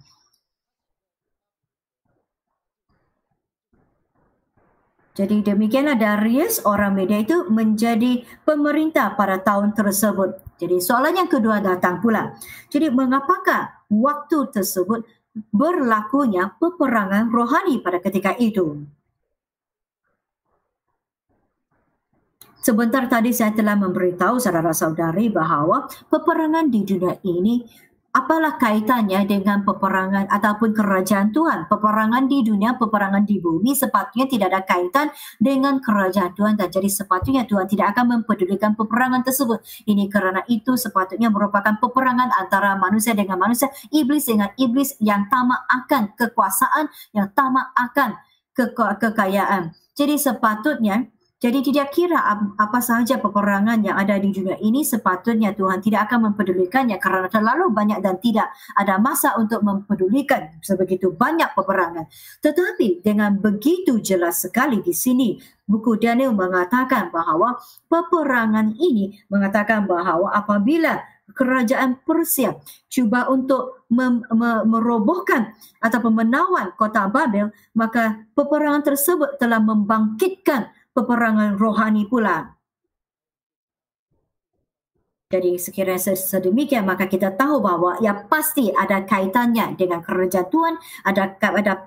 Jadi demikianlah Darius orang Media itu menjadi pemerintah pada tahun tersebut. Jadi soalan yang kedua datang pula. Jadi mengapakah waktu tersebut berlakunya peperangan rohani pada ketika itu? Sebentar tadi saya telah memberitahu saudara-saudari bahawa peperangan di dunia ini, apalah kaitannya dengan peperangan ataupun kerajaan Tuhan? Peperangan di dunia, peperangan di bumi sepatutnya tidak ada kaitan dengan kerajaan Tuhan, dan jadi sepatutnya Tuhan tidak akan mempedulikan peperangan tersebut. Ini kerana itu sepatutnya merupakan peperangan antara manusia dengan manusia, iblis dengan iblis yang tamak akan kekuasaan, yang tamak akan kekayaan. Jadi sepatutnya, jadi tidak kira apa sahaja peperangan yang ada di dunia ini, sepatutnya Tuhan tidak akan mempedulikannya kerana terlalu banyak dan tidak ada masa untuk mempedulikan sebegitu banyak peperangan. Tetapi dengan begitu jelas sekali di sini, buku Daniel mengatakan bahawa peperangan ini mengatakan bahawa apabila kerajaan Persia cuba untuk merobohkan atau menawan kota Babel, maka peperangan tersebut telah membangkitkan peperangan rohani pula. Jadi sekiranya sedemikian, maka kita tahu bahawa ya pasti ada kaitannya dengan kerajaan Tuhan,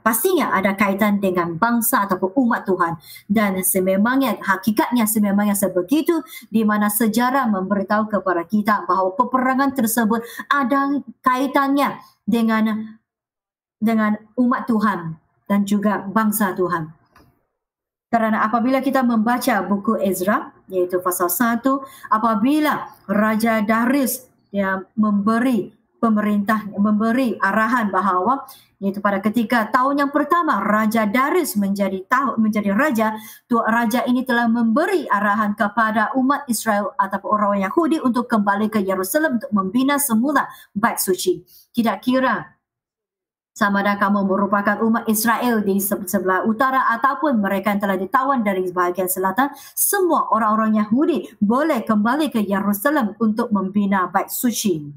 pastinya ada kaitan dengan bangsa ataupun umat Tuhan. Dan sememangnya, hakikatnya sememangnya sebegitu, di mana sejarah memberitahu kepada kita bahawa peperangan tersebut ada kaitannya dengan umat Tuhan dan juga bangsa Tuhan. Kerana apabila kita membaca buku Ezra, iaitu pasal 1, apabila Raja Darius dia memberi arahan bahawa, iaitu pada ketika tahun yang pertama Raja Darius menjadi raja, raja ini telah memberi arahan kepada umat Israel ataupun orang Yahudi untuk kembali ke Yerusalem untuk membina semula bait suci. Tidak kira Sama ada kamu merupakan umat Israel di sebelah utara ataupun mereka yang telah ditawan dari bahagian selatan, semua orang-orang Yahudi boleh kembali ke Yerusalem untuk membina bait suci.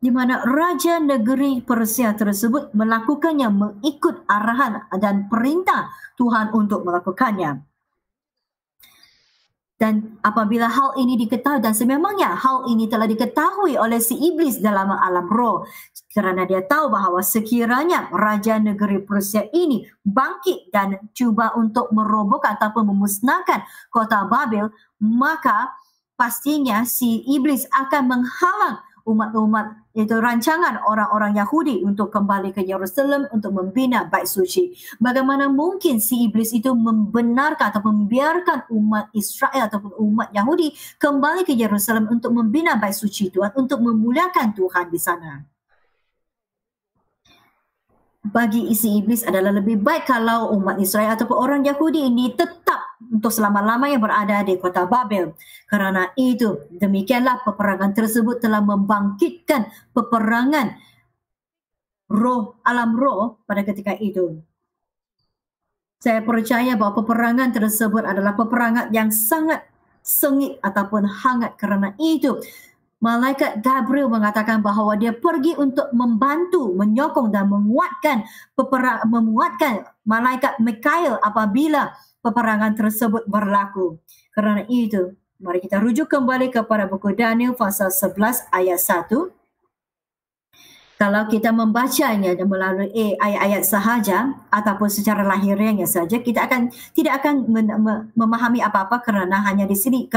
Di mana raja negeri Persia tersebut melakukannya mengikut arahan dan perintah Tuhan untuk melakukannya. Dan apabila hal ini diketahui, dan sememangnya hal ini telah diketahui oleh si iblis dalam alam roh, kerana dia tahu bahawa sekiranya raja negeri Persia ini bangkit dan cuba untuk merobohkan ataupun memusnahkan kota Babel, maka pastinya si iblis akan menghalang umat-umat, itu rancangan orang-orang Yahudi untuk kembali ke Yerusalem untuk membina bait suci. Bagaimana mungkin si iblis itu membenarkan atau membiarkan umat Israel ataupun umat Yahudi kembali ke Yerusalem untuk membina bait suci Tuhan, untuk memuliakan Tuhan di sana? Bagi isi iblis adalah lebih baik kalau umat Israel ataupun orang Yahudi ini tetap untuk selama-lamanya berada di kota Babel. Kerana itu, demikianlah peperangan tersebut telah membangkitkan peperangan roh, alam roh pada ketika itu. Saya percaya bahawa peperangan tersebut adalah peperangan yang sangat sengit ataupun hangat. Kerana itu, Malaikat Gabriel mengatakan bahawa dia pergi untuk membantu, menyokong dan menguatkan malaikat Mikael apabila peperangan tersebut berlaku. Kerana itu, mari kita rujuk kembali kepada buku Daniel pasal 11 ayat 1. Kalau kita membacanya melalui ayat-ayat sahaja ataupun secara lahiriahnya saja, kita tidak akan memahami apa-apa kerana di sini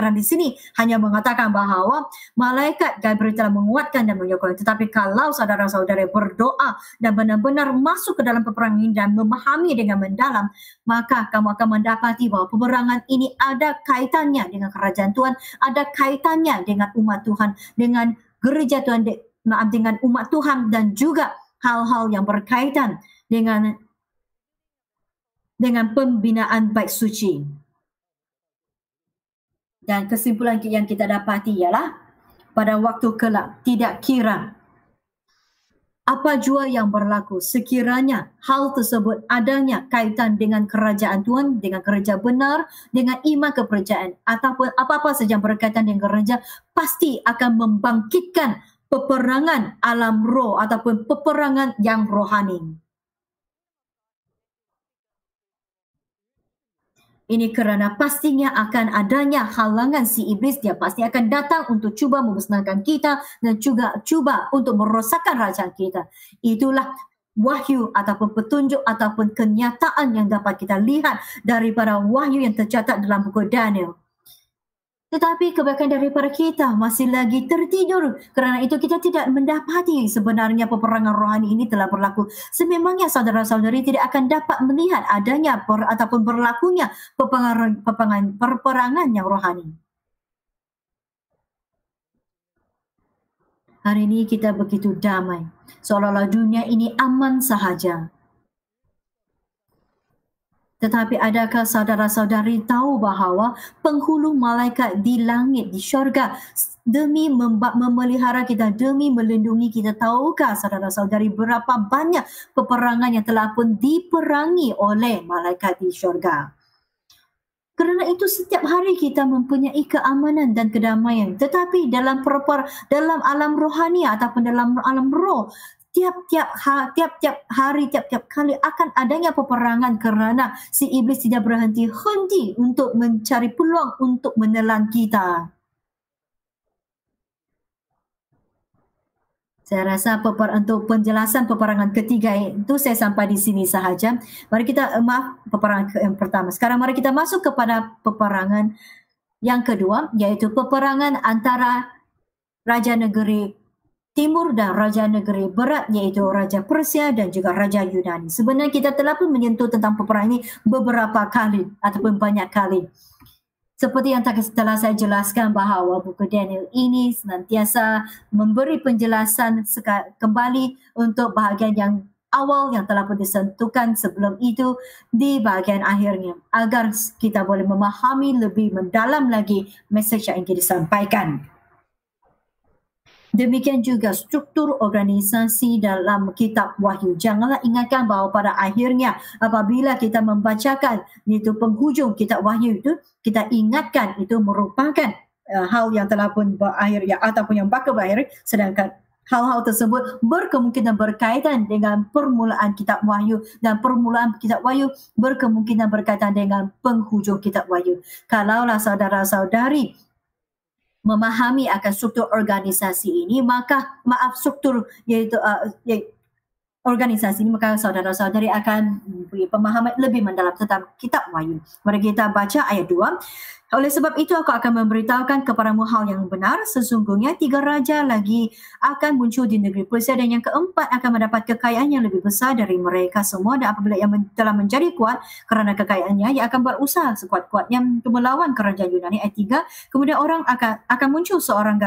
hanya mengatakan bahawa malaikat Gabriel telah menguatkan dan menyokong. Tetapi kalau saudara-saudara berdoa dan benar-benar masuk ke dalam peperangan ini dan memahami dengan mendalam, maka kamu akan mendapati bahawa peperangan ini ada kaitannya dengan kerajaan Tuhan, ada kaitannya dengan umat Tuhan, dengan gereja Tuhan, dengan umat Tuhan, dan juga hal-hal yang berkaitan dengan pembinaan bait suci. Dan kesimpulan yang kita dapati ialah pada waktu kelak tidak kira apa jua yang berlaku, sekiranya hal tersebut adanya kaitan dengan kerajaan Tuhan, dengan gereja benar, dengan iman kepercayaan ataupun apa-apa saja yang berkaitan dengan gereja, pasti akan membangkitkan peperangan alam roh ataupun peperangan yang rohani. Ini kerana pastinya akan adanya halangan si iblis. Dia pasti akan datang untuk cuba memusnahkan kita dan juga cuba untuk merosakkan kerajaan kita. Itulah wahyu ataupun petunjuk ataupun kenyataan yang dapat kita lihat daripada wahyu yang tercatat dalam buku Daniel. Tetapi kebanyakan daripada kita masih lagi tertidur. Kerana itu kita tidak mendapati sebenarnya peperangan rohani ini telah berlaku. Sememangnya saudara-saudari tidak akan dapat melihat adanya ataupun berlakunya peperangan yang rohani. Hari ini kita begitu damai. Seolah-olah dunia ini aman sahaja. Tetapi adakah saudara-saudari tahu bahawa penghulu malaikat di langit, di syurga, demi memelihara kita, demi melindungi kita? Tahukah saudara-saudari berapa banyak peperangan yang telah pun diperangi oleh malaikat di syurga? Kerana itu setiap hari kita mempunyai keamanan dan kedamaian. Tetapi dalam alam rohani ataupun dalam alam roh, tiap-tiap hari, tiap-tiap kali akan adanya peperangan kerana si iblis tidak berhenti untuk mencari peluang untuk menelan kita. Saya rasa untuk penjelasan peperangan ketiga itu saya sampai di sini sahaja. Mari kita peperangan yang pertama. Sekarang mari kita masuk kepada peperangan yang kedua, yaitu peperangan antara Raja Negeri Timur dan Raja Negeri Barat, iaitu Raja Persia dan juga Raja Yunani. Sebenarnya kita telah pun menyentuh tentang peperangan ini beberapa kali ataupun banyak kali. Seperti yang telah saya jelaskan bahawa buku Daniel ini senantiasa memberi penjelasan kembali untuk bahagian yang awal yang telah pun disentuhkan sebelum itu di bahagian akhirnya, agar kita boleh memahami lebih mendalam lagi mesej yang ingin disampaikan. Demikian juga struktur organisasi dalam kitab Wahyu. Janganlah ingatkan bahawa pada akhirnya apabila kita membacakan iaitu penghujung kitab Wahyu itu, kita ingatkan itu merupakan hal yang telah pun berakhir ya, ataupun yang bakal berakhir, sedangkan hal-hal tersebut berkemungkinan berkaitan dengan permulaan kitab Wahyu, dan permulaan kitab Wahyu berkemungkinan berkaitan dengan penghujung kitab Wahyu. Kalaulah saudara-saudari memahami akan struktur organisasi ini, maka struktur iaitu organisasi ini, maka saudara-saudari akan mempunyai pemahaman lebih mendalam tentang kitab Wahyu. Mari kita baca ayat 2. Oleh sebab itu aku akan memberitahukan kepadamu hal yang benar. Sesungguhnya 3 raja lagi akan muncul di negeri Persia, dan yang keempat akan mendapat kekayaan yang lebih besar dari mereka semua. Dan apabila ia telah menjadi kuat kerana kekayaannya, ia akan berusaha sekuat-kuatnya untuk melawan kerajaan Yunani. Ayat 3. Kemudian orang akan muncul seorang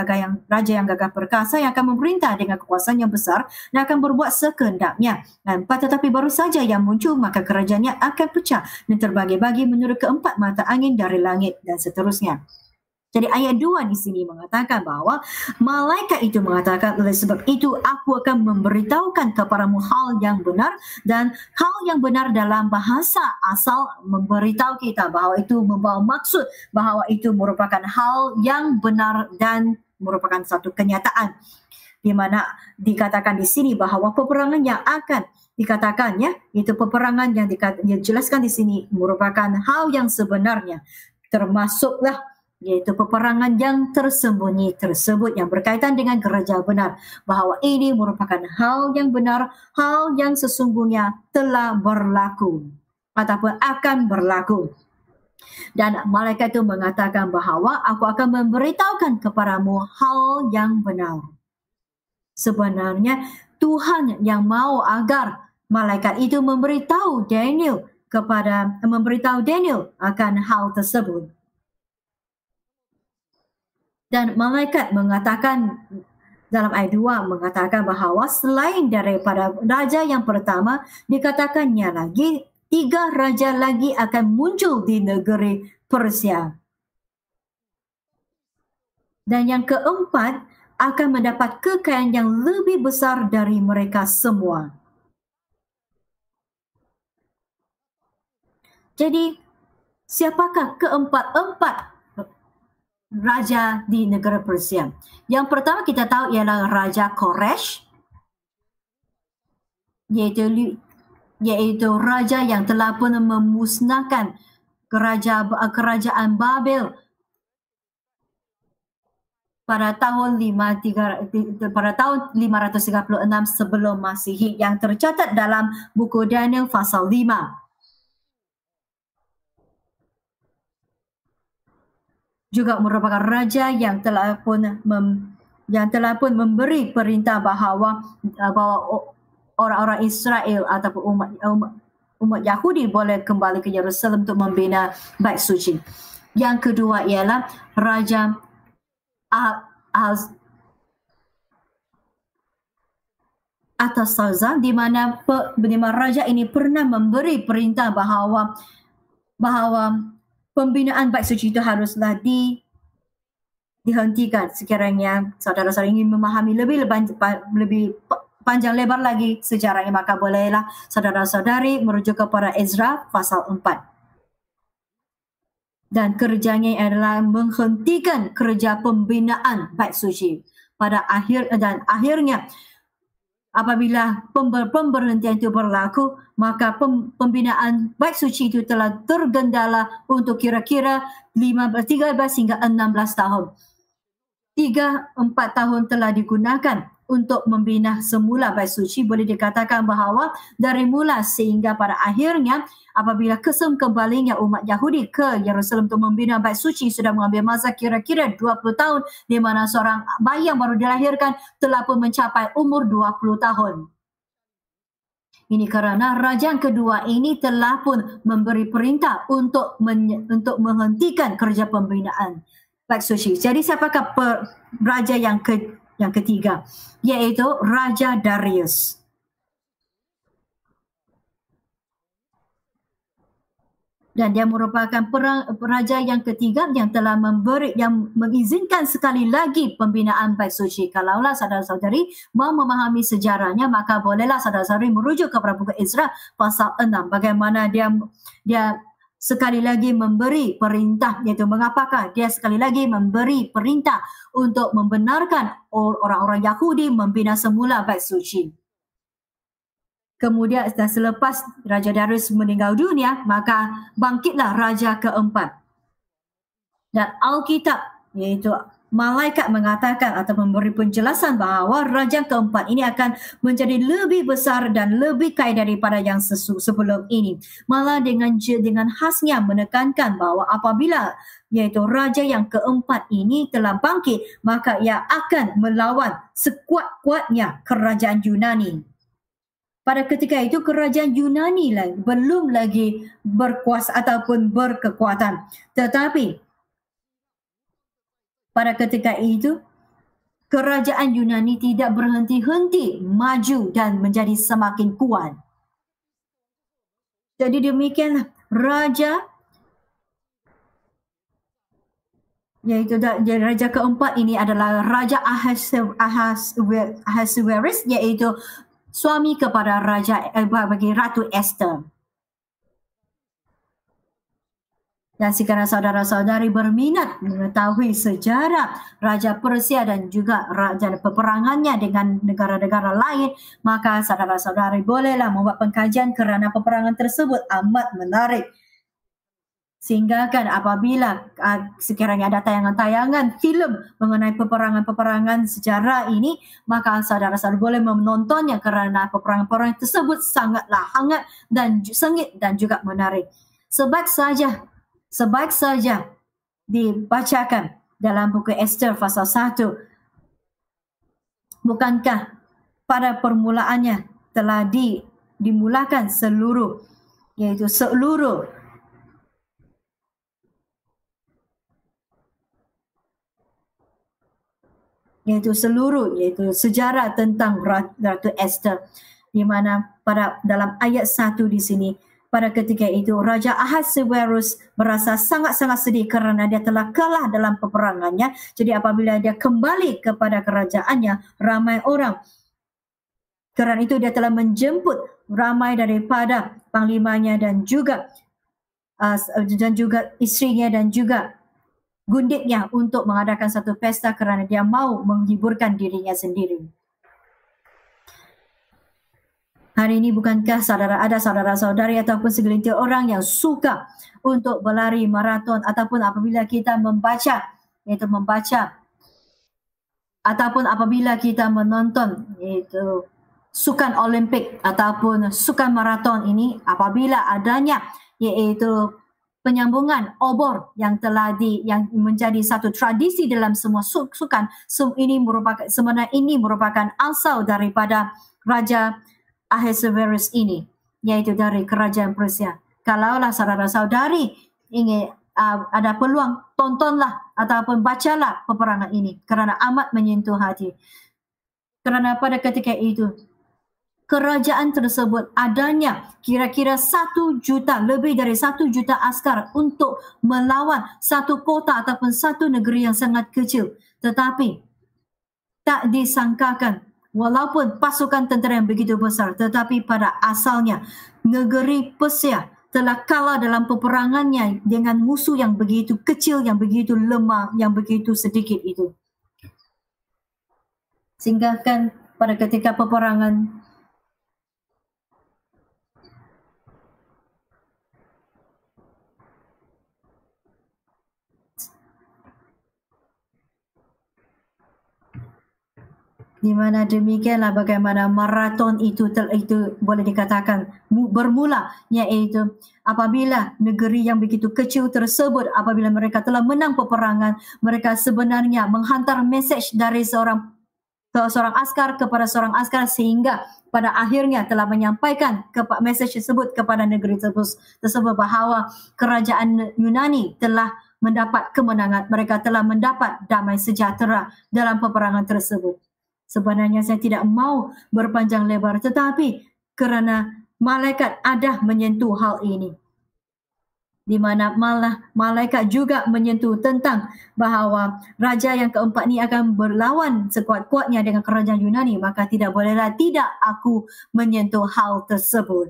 raja yang gagah perkasa, yang akan memerintah dengan kekuasaan yang besar dan akan berbuat sekehendaknya. Tetapi baru saja yang muncul, maka kerajaannya akan pecah dan terbagi-bagi menurut keempat mata angin dari langit, dan seterusnya. Jadi ayat 2 di sini mengatakan bahawa malaikat itu mengatakan, oleh sebab itu aku akan memberitahukan kepadamu hal yang benar. Dan hal yang benar dalam bahasa asal memberitahu kita bahawa itu membawa maksud bahawa itu merupakan hal yang benar dan merupakan satu kenyataan, di mana dikatakan di sini bahawa peperangan yang akan dikatakan ya, itu peperangan yang dijelaskan di sini merupakan hal yang sebenarnya, termasuklah yaitu peperangan yang tersembunyi tersebut yang berkaitan dengan gereja benar, bahawa ini merupakan hal yang benar, hal yang sesungguhnya telah berlaku ataupun akan berlaku. Dan malaikat itu mengatakan bahawa aku akan memberitahukan kepadamu hal yang benar. Sebenarnya Tuhan yang mau agar malaikat itu memberitahu Daniel akan hal tersebut. Dan malaikat mengatakan dalam ayat 2 mengatakan bahawa selain daripada raja yang pertama, dikatakannya lagi 3 raja lagi akan muncul di negeri Persia. Dan yang keempat akan mendapat kekayaan yang lebih besar dari mereka semua. Jadi, siapakah keempat-empat raja di negara Persia? Yang pertama kita tahu ialah Raja Koresh, yaitu raja yang telah pun memusnahkan kerajaan Babel pada tahun 536 sebelum Masihi, yang tercatat dalam buku Daniel pasal 5. Juga merupakan raja yang telah pun memberi perintah bahawa orang-orang Israel ataupun umat Yahudi boleh kembali ke Yerusalem untuk membina bait suci. Yang kedua ialah Raja Artaxerxes, di mana raja ini pernah memberi perintah bahawa pembinaan bait suci itu haruslah dihentikan. Sekiranya saudara-saudara ingin memahami lebih panjang lebar lagi sejarahnya, maka bolehlah saudara-saudari merujuk kepada Ezra pasal 4. Dan kerjanya adalah menghentikan kerja pembinaan bait suci pada akhirnya apabila pemberhentian itu berlaku, maka pembinaan bait suci itu telah tergendala untuk kira-kira 13 hingga 16 tahun. 3-4 tahun telah digunakan untuk membina semula bait suci. Boleh dikatakan bahawa dari mula sehingga pada akhirnya apabila kembalinya umat Yahudi ke Yerusalem untuk membina bait suci sudah mengambil masa kira-kira 20 tahun, di mana seorang bayi yang baru dilahirkan telah pun mencapai umur 20 tahun. Ini kerana raja yang kedua ini telah pun memberi perintah untuk menghentikan kerja pembinaan bait suci. Jadi siapakah raja yang ketiga? Yaitu Raja Darius. Dan dia merupakan raja yang ketiga yang telah yang mengizinkan sekali lagi pembinaan bait suci. Kalaulah saudara-saudari mau memahami sejarahnya, maka bolehlah saudara-saudari merujuk kepada buku Ezra pasal 6. Bagaimana dia sekali lagi memberi perintah, iaitu mengapakah dia sekali lagi memberi perintah untuk membenarkan orang-orang Yahudi membina semula bait suci. Kemudian selepas Raja Darius meninggal dunia, maka bangkitlah Raja keempat. Dan Alkitab, iaitu malaikat mengatakan atau memberi penjelasan bahawa Raja keempat ini akan menjadi lebih besar dan lebih kaya daripada yang sebelum ini. Malah dengan khasnya menekankan bahawa apabila iaitu Raja yang keempat ini telah bangkit, maka ia akan melawan sekuat-kuatnya kerajaan Yunani. Pada ketika itu kerajaan Yunani belum lagi berkuasa ataupun berkekuatan. Tetapi pada ketika itu kerajaan Yunani tidak berhenti-henti maju dan menjadi semakin kuat. Jadi demikian Raja keempat ini adalah Raja Ahasuerus, iaitu suami kepada bagi Ratu Esther. Dan sekiranya saudara-saudari berminat mengetahui sejarah Raja Persia dan juga raja peperangannya dengan negara-negara lain, maka saudara-saudari bolehlah membuat pengkajian kerana peperangan tersebut amat menarik. Sehingga kan apabila sekiranya ada tayangan-tayangan filem mengenai peperangan-peperangan sejarah ini, maka saudara-saudara boleh menontonnya kerana peperangan-peperangan tersebut sangatlah hangat dan sengit dan juga menarik. Sebaik saja dibacakan dalam buku Esther pasal 1. Bukankah pada permulaannya telah dimulakan seluruh sejarah tentang Ratu Esther, di mana dalam ayat 1 di sini, pada ketika itu Raja Ahasuerus merasa sangat-sangat sedih kerana dia telah kalah dalam peperangannya. Jadi apabila dia kembali kepada kerajaannya, ramai orang, kerana itu dia telah menjemput ramai daripada panglimanya dan juga isterinya dan juga gundiknya untuk mengadakan satu pesta kerana dia mahu menghiburkan dirinya sendiri. Hari ini bukankah ada saudara-saudari ataupun segelintir orang yang suka untuk berlari maraton, ataupun apabila kita membaca ataupun apabila kita menonton sukan Olimpik ataupun sukan maraton ini, apabila adanya penyambungan obor yang yang menjadi satu tradisi dalam semua sukan, sebenarnya ini merupakan asal daripada Raja Ahasuerus ini, iaitu dari kerajaan Persia. Kalaulah saudara-saudari ingin ada peluang, tontonlah ataupun bacalah peperangan ini kerana amat menyentuh hati. Kerana pada ketika itu kerajaan tersebut adanya kira-kira 1 juta, lebih dari 1 juta askar untuk melawan satu kota ataupun satu negeri yang sangat kecil. Tetapi tak disangkakan, walaupun pasukan tentera yang begitu besar, tetapi pada asalnya negeri Persia telah kalah dalam peperangannya dengan musuh yang begitu kecil, yang begitu lemah, yang begitu sedikit itu. Sehingga kan pada ketika peperangan di mana demikianlah bagaimana maraton itu boleh dikatakan bermula, iaitu apabila negeri yang begitu kecil tersebut, apabila mereka telah menang peperangan, mereka sebenarnya menghantar mesej dari seorang askar kepada seorang askar, sehingga pada akhirnya telah menyampaikan mesej tersebut kepada negeri tersebut bahawa kerajaan Yunani telah mendapat kemenangan, mereka telah mendapat damai sejahtera dalam peperangan tersebut. Sebenarnya saya tidak mau berpanjang lebar, tetapi kerana malaikat ada menyentuh hal ini. di mana malaikat juga menyentuh tentang bahawa raja yang keempat ni akan berlawan sekuat-kuatnya dengan kerajaan Yunani, maka tidak bolehlah tidak aku menyentuh hal tersebut.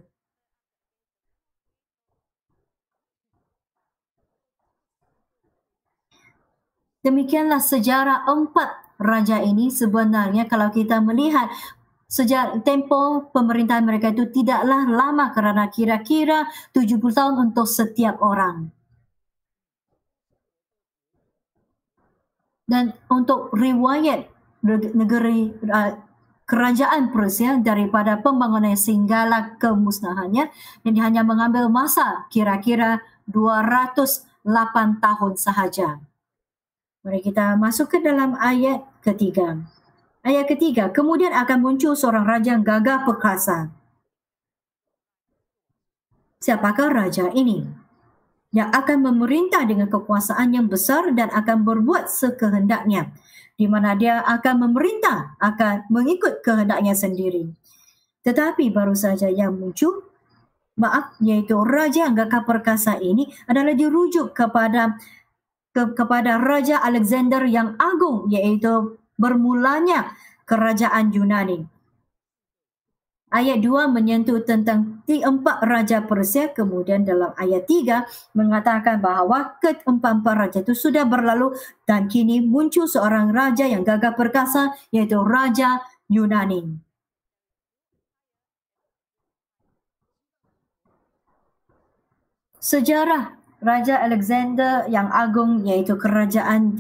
Demikianlah sejarah 4 raja ini. Sebenarnya kalau kita melihat tempoh pemerintahan mereka itu tidaklah lama kerana kira-kira 70 tahun untuk setiap orang. Dan untuk riwayat negeri kerajaan Persia daripada pembangunan sehinggalah kemusnahannya, yang hanya mengambil masa kira-kira 208 tahun sahaja. Mari kita masuk ke dalam ayat ketiga. Ayat ketiga, kemudian akan muncul seorang raja yang gagah perkasa. Siapakah raja ini? Yang akan memerintah dengan kekuasaan yang besar dan akan berbuat sekehendaknya. Di mana dia akan memerintah, akan mengikut kehendaknya sendiri. Tetapi baru saja yang muncul, iaitu raja yang gagah perkasa ini adalah dirujuk kepada Raja Alexander yang agung, iaitu bermulanya kerajaan Yunani. Ayat 2 menyentuh tentang 4 raja Persia, kemudian dalam ayat 3 mengatakan bahawa keempat-empat raja itu sudah berlalu dan kini muncul seorang raja yang gagah perkasa, iaitu Raja Yunani. Sejarah Raja Alexander yang agung, iaitu kerajaan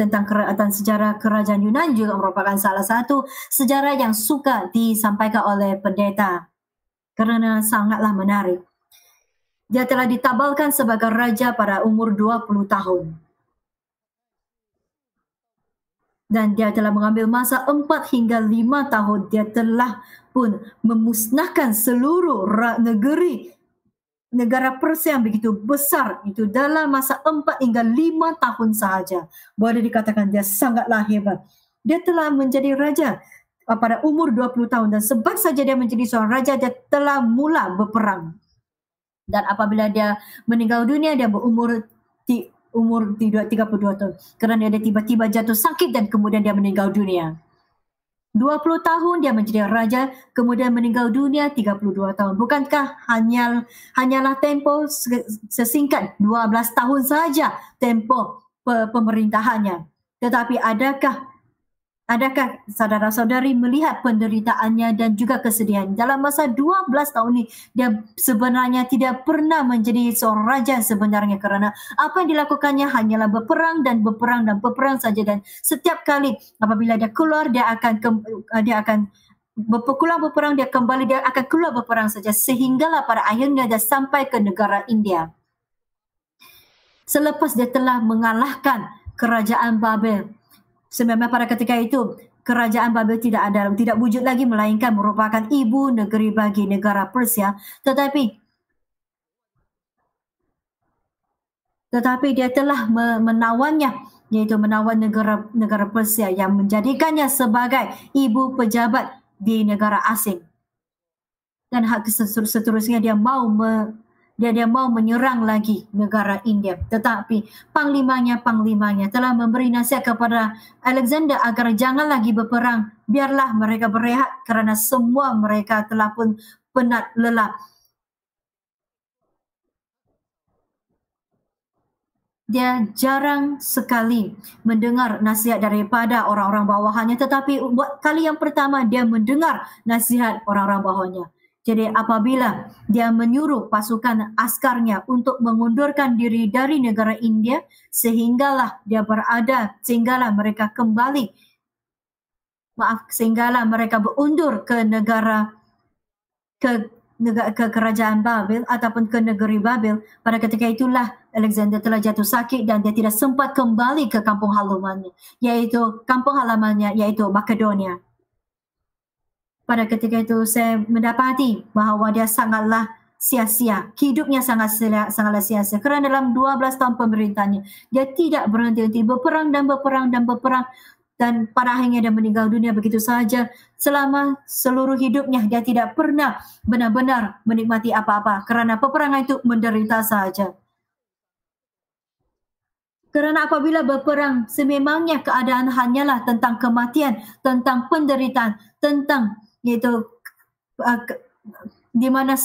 sejarah kerajaan Yunani, juga merupakan salah satu sejarah yang suka disampaikan oleh pendeta kerana sangatlah menarik. Dia telah ditabalkan sebagai raja pada umur 20 tahun. Dan dia telah mengambil masa 4 hingga 5 tahun. Dia telah pun memusnahkan seluruh negara Persia yang begitu besar itu dalam masa 4 hingga 5 tahun sahaja. Boleh dikatakan dia sangatlah hebat. Dia telah menjadi raja pada umur 20 tahun dan sebab saja dia menjadi seorang raja, dia telah mula berperang. Dan apabila dia meninggal dunia, dia berumur 32 tahun. Kerana dia tiba-tiba jatuh sakit dan kemudian dia meninggal dunia. 20 tahun dia menjadi raja, kemudian meninggal dunia 32 tahun. Bukankah hanyalah tempoh sesingkat 12 tahun saja tempoh pemerintahannya? Tetapi adakah saudara-saudari melihat penderitaannya dan juga kesedihan? Dalam masa 12 tahun ini, dia sebenarnya tidak pernah menjadi seorang raja sebenarnya, kerana apa yang dilakukannya hanyalah berperang dan berperang dan berperang saja. Dan setiap kali apabila dia keluar, dia akan berperang, dia kembali, dia akan keluar berperang saja. Sehinggalah pada akhirnya dia sampai ke negara India. Selepas dia telah mengalahkan kerajaan Babel. Sebenarnya pada ketika itu kerajaan Babel tidak wujud lagi, melainkan merupakan ibu negeri bagi negara Persia. Tetapi dia telah menawannya, iaitu menawan negara Persia yang menjadikannya sebagai ibu pejabat di negara asing. Dan seterusnya dia mau menyerang lagi negara India. Tetapi panglimanya telah memberi nasihat kepada Alexander agar jangan lagi berperang. Biarlah mereka berehat kerana semua mereka telah pun penat lelah. Dia jarang sekali mendengar nasihat daripada orang-orang bawahannya, tetapi buat kali yang pertama dia mendengar nasihat orang-orang bawahannya. Jadi apabila dia menyuruh pasukan askarnya untuk mengundurkan diri dari negara India, sehinggalah mereka berundur ke kerajaan Babel ataupun ke negeri Babel. Pada ketika itulah Alexander telah jatuh sakit dan dia tidak sempat kembali ke kampung halamannya, yaitu Makedonia. Pada ketika itu saya mendapati bahawa dia sangatlah sia-sia. Hidupnya sangatlah sia-sia. Kerana dalam 12 tahun pemerintahannya, dia tidak berhenti-henti berperang. Dan pada akhirnya dia meninggal dunia begitu sahaja. Selama seluruh hidupnya dia tidak pernah benar-benar menikmati apa-apa. Kerana peperangan itu menderita sahaja. Kerana apabila berperang, sememangnya keadaan hanyalah tentang kematian, tentang penderitaan, tentang iaitu di mana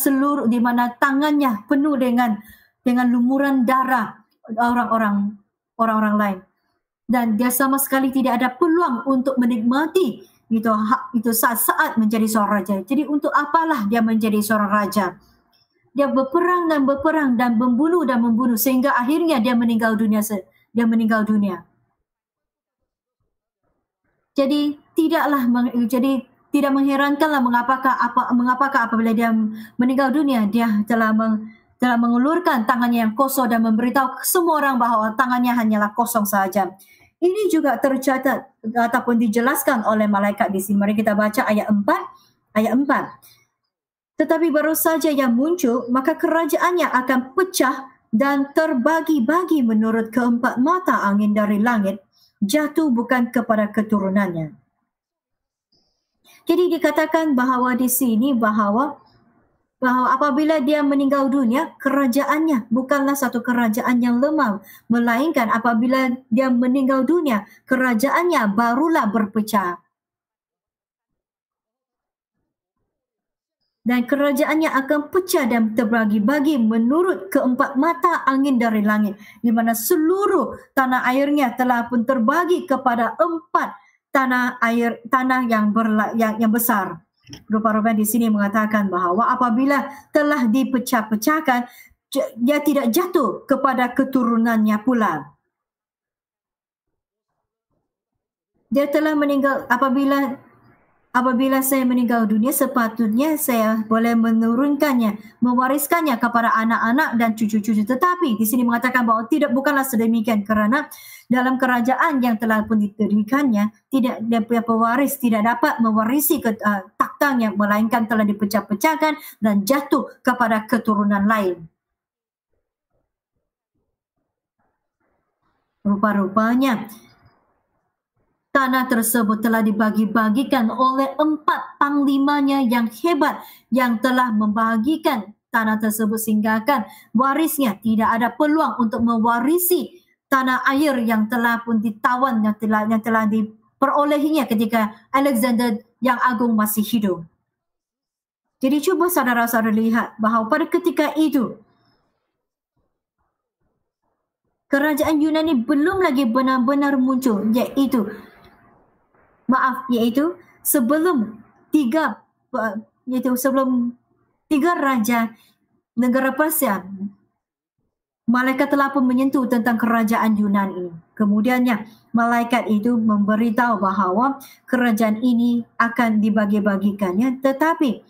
tangannya penuh dengan lumuran darah orang-orang lain, dan dia sama sekali tidak ada peluang untuk menikmati itu saat-saat menjadi seorang raja. Jadi untuk apalah dia menjadi seorang raja? Dia berperang dan membunuh sehingga akhirnya dia meninggal dunia. Jadi tidak mengherankanlah mengapakah apabila dia meninggal dunia, dia telah mengulurkan tangannya yang kosong dan memberitahu semua orang bahawa tangannya hanyalah kosong sahaja. Ini juga tercatat ataupun dijelaskan oleh malaikat di sini. Mari kita baca ayat 4. Tetapi baru saja ia muncul, maka kerajaannya akan pecah dan terbagi-bagi menurut keempat mata angin dari langit, jatuh bukan kepada keturunannya. Jadi dikatakan bahawa di sini bahawa apabila dia meninggal dunia, kerajaannya bukanlah satu kerajaan yang lemah, melainkan apabila dia meninggal dunia, kerajaannya barulah berpecah. Dan kerajaannya akan pecah dan terbagi-bagi menurut keempat mata angin dari langit, di mana seluruh tanah airnya telah pun terbagi kepada 4 tanah yang besar. Rupa-rupanya di sini mengatakan bahawa apabila telah dipecah-pecahkan, dia tidak jatuh kepada keturunannya pula. Dia telah meninggal. Apabila saya meninggal dunia, sepatutnya saya boleh mewariskannya kepada anak-anak dan cucu-cucu. Tetapi di sini mengatakan bahawa bukanlah sedemikian, kerana dalam kerajaan yang telah pun didirikannya, dia punya pewaris tidak dapat mewarisi taktanya, melainkan telah dipecah-pecahkan dan jatuh kepada keturunan lain. Rupa-rupanya tanah tersebut telah dibagi-bagikan oleh 4 panglimanya yang hebat, yang telah membahagikan tanah tersebut sehinggakan warisnya tidak ada peluang untuk mewarisi tanah air yang telah pun ditawan, yang telah diperolehinya ketika Alexander yang Agung masih hidup. Jadi cuba saudara-saudara lihat bahawa pada ketika itu kerajaan Yunani belum lagi benar-benar muncul, iaitu sebelum tiga raja negara Persia, malaikat telah pun menyentuh tentang kerajaan Yunani ini. Kemudiannya malaikat itu memberitahu bahawa kerajaan ini akan dibagi-bagikannya, tetapi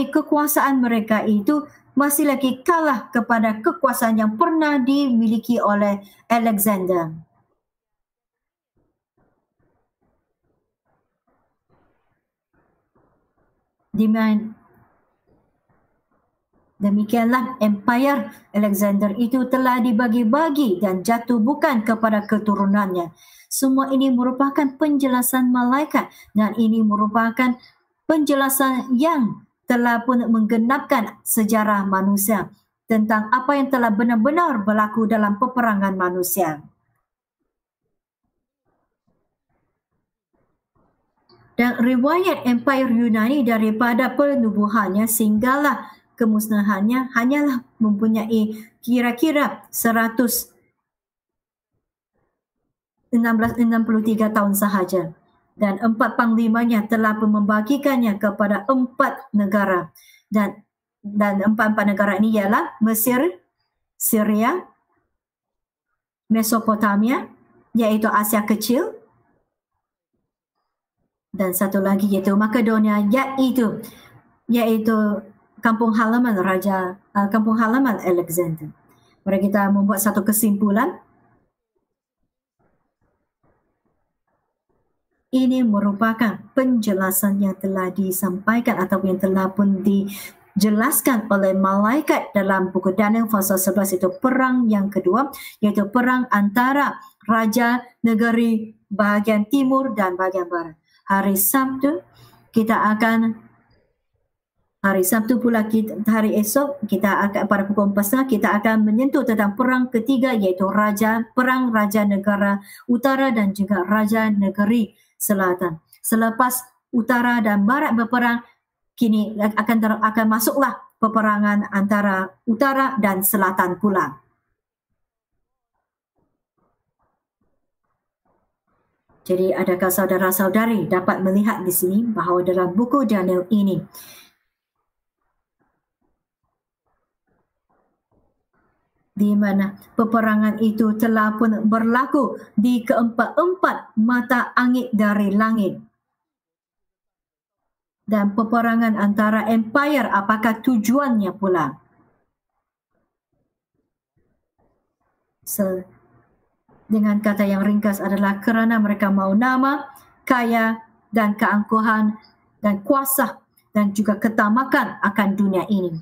kekuasaan mereka itu masih lagi kalah kepada kekuasaan yang pernah dimiliki oleh Alexander. Demikianlah empire Alexander itu telah dibagi-bagi dan jatuh bukan kepada keturunannya. Semua ini merupakan penjelasan malaikat, dan ini merupakan penjelasan yang telah pun menggenapkan sejarah manusia tentang apa yang telah benar-benar berlaku dalam peperangan manusia. Dan riwayat Empire Yunani daripada penubuhannya sehinggalah kemusnahannya hanyalah mempunyai kira-kira 1663 tahun sahaja. Dan 4 panglimanya telah membagikannya kepada 4 negara. Dan 4 negara ini ialah Mesir, Syria, Mesopotamia, iaitu Asia Kecil, dan satu lagi iaitu Makedonia, iaitu kampung halaman Alexander. Mari kita membuat satu kesimpulan. Ini merupakan penjelasan yang telah disampaikan atau yang telah pun dijelaskan oleh malaikat dalam buku Daniel pasal 11, itu perang yang kedua, iaitu perang antara raja negeri bahagian timur dan bahagian barat. Hari Sabtu kita akan Hari Sabtu pula hari esok kita akan pada pukul 4.30 kita akan menyentuh tentang perang ketiga, iaitu perang Raja Negara Utara dan juga Raja Negeri Selatan. Selepas Utara dan Barat berperang, kini akan masuklah peperangan antara Utara dan Selatan pula. Jadi adakah saudara-saudari dapat melihat di sini bahawa dalam buku Daniel ini di mana peperangan itu telah pun berlaku di keempat-empat mata angin dari langit. Dan peperangan antara empire, apakah tujuannya pula? Dengan kata yang ringkas adalah kerana mereka mahu nama, kaya dan keangkuhan dan kuasa dan juga ketamakan akan dunia ini.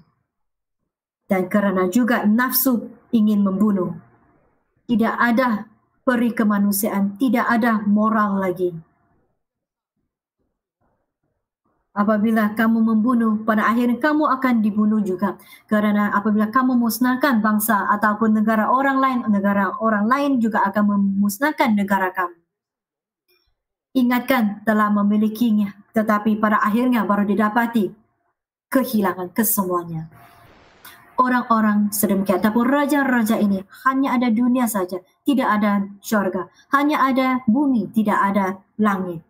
Dan kerana juga nafsu ingin membunuh. Tidak ada peri kemanusiaan, tidak ada moral lagi. Apabila kamu membunuh, pada akhirnya kamu akan dibunuh juga. Kerana apabila kamu musnahkan bangsa ataupun negara orang lain juga akan memusnahkan negara kamu. Ingatkan telah memilikinya, tetapi pada akhirnya baru didapati kehilangan kesemuanya. Orang-orang sedemikian, ataupun raja-raja ini hanya ada dunia saja, tidak ada syurga. Hanya ada bumi, tidak ada langit.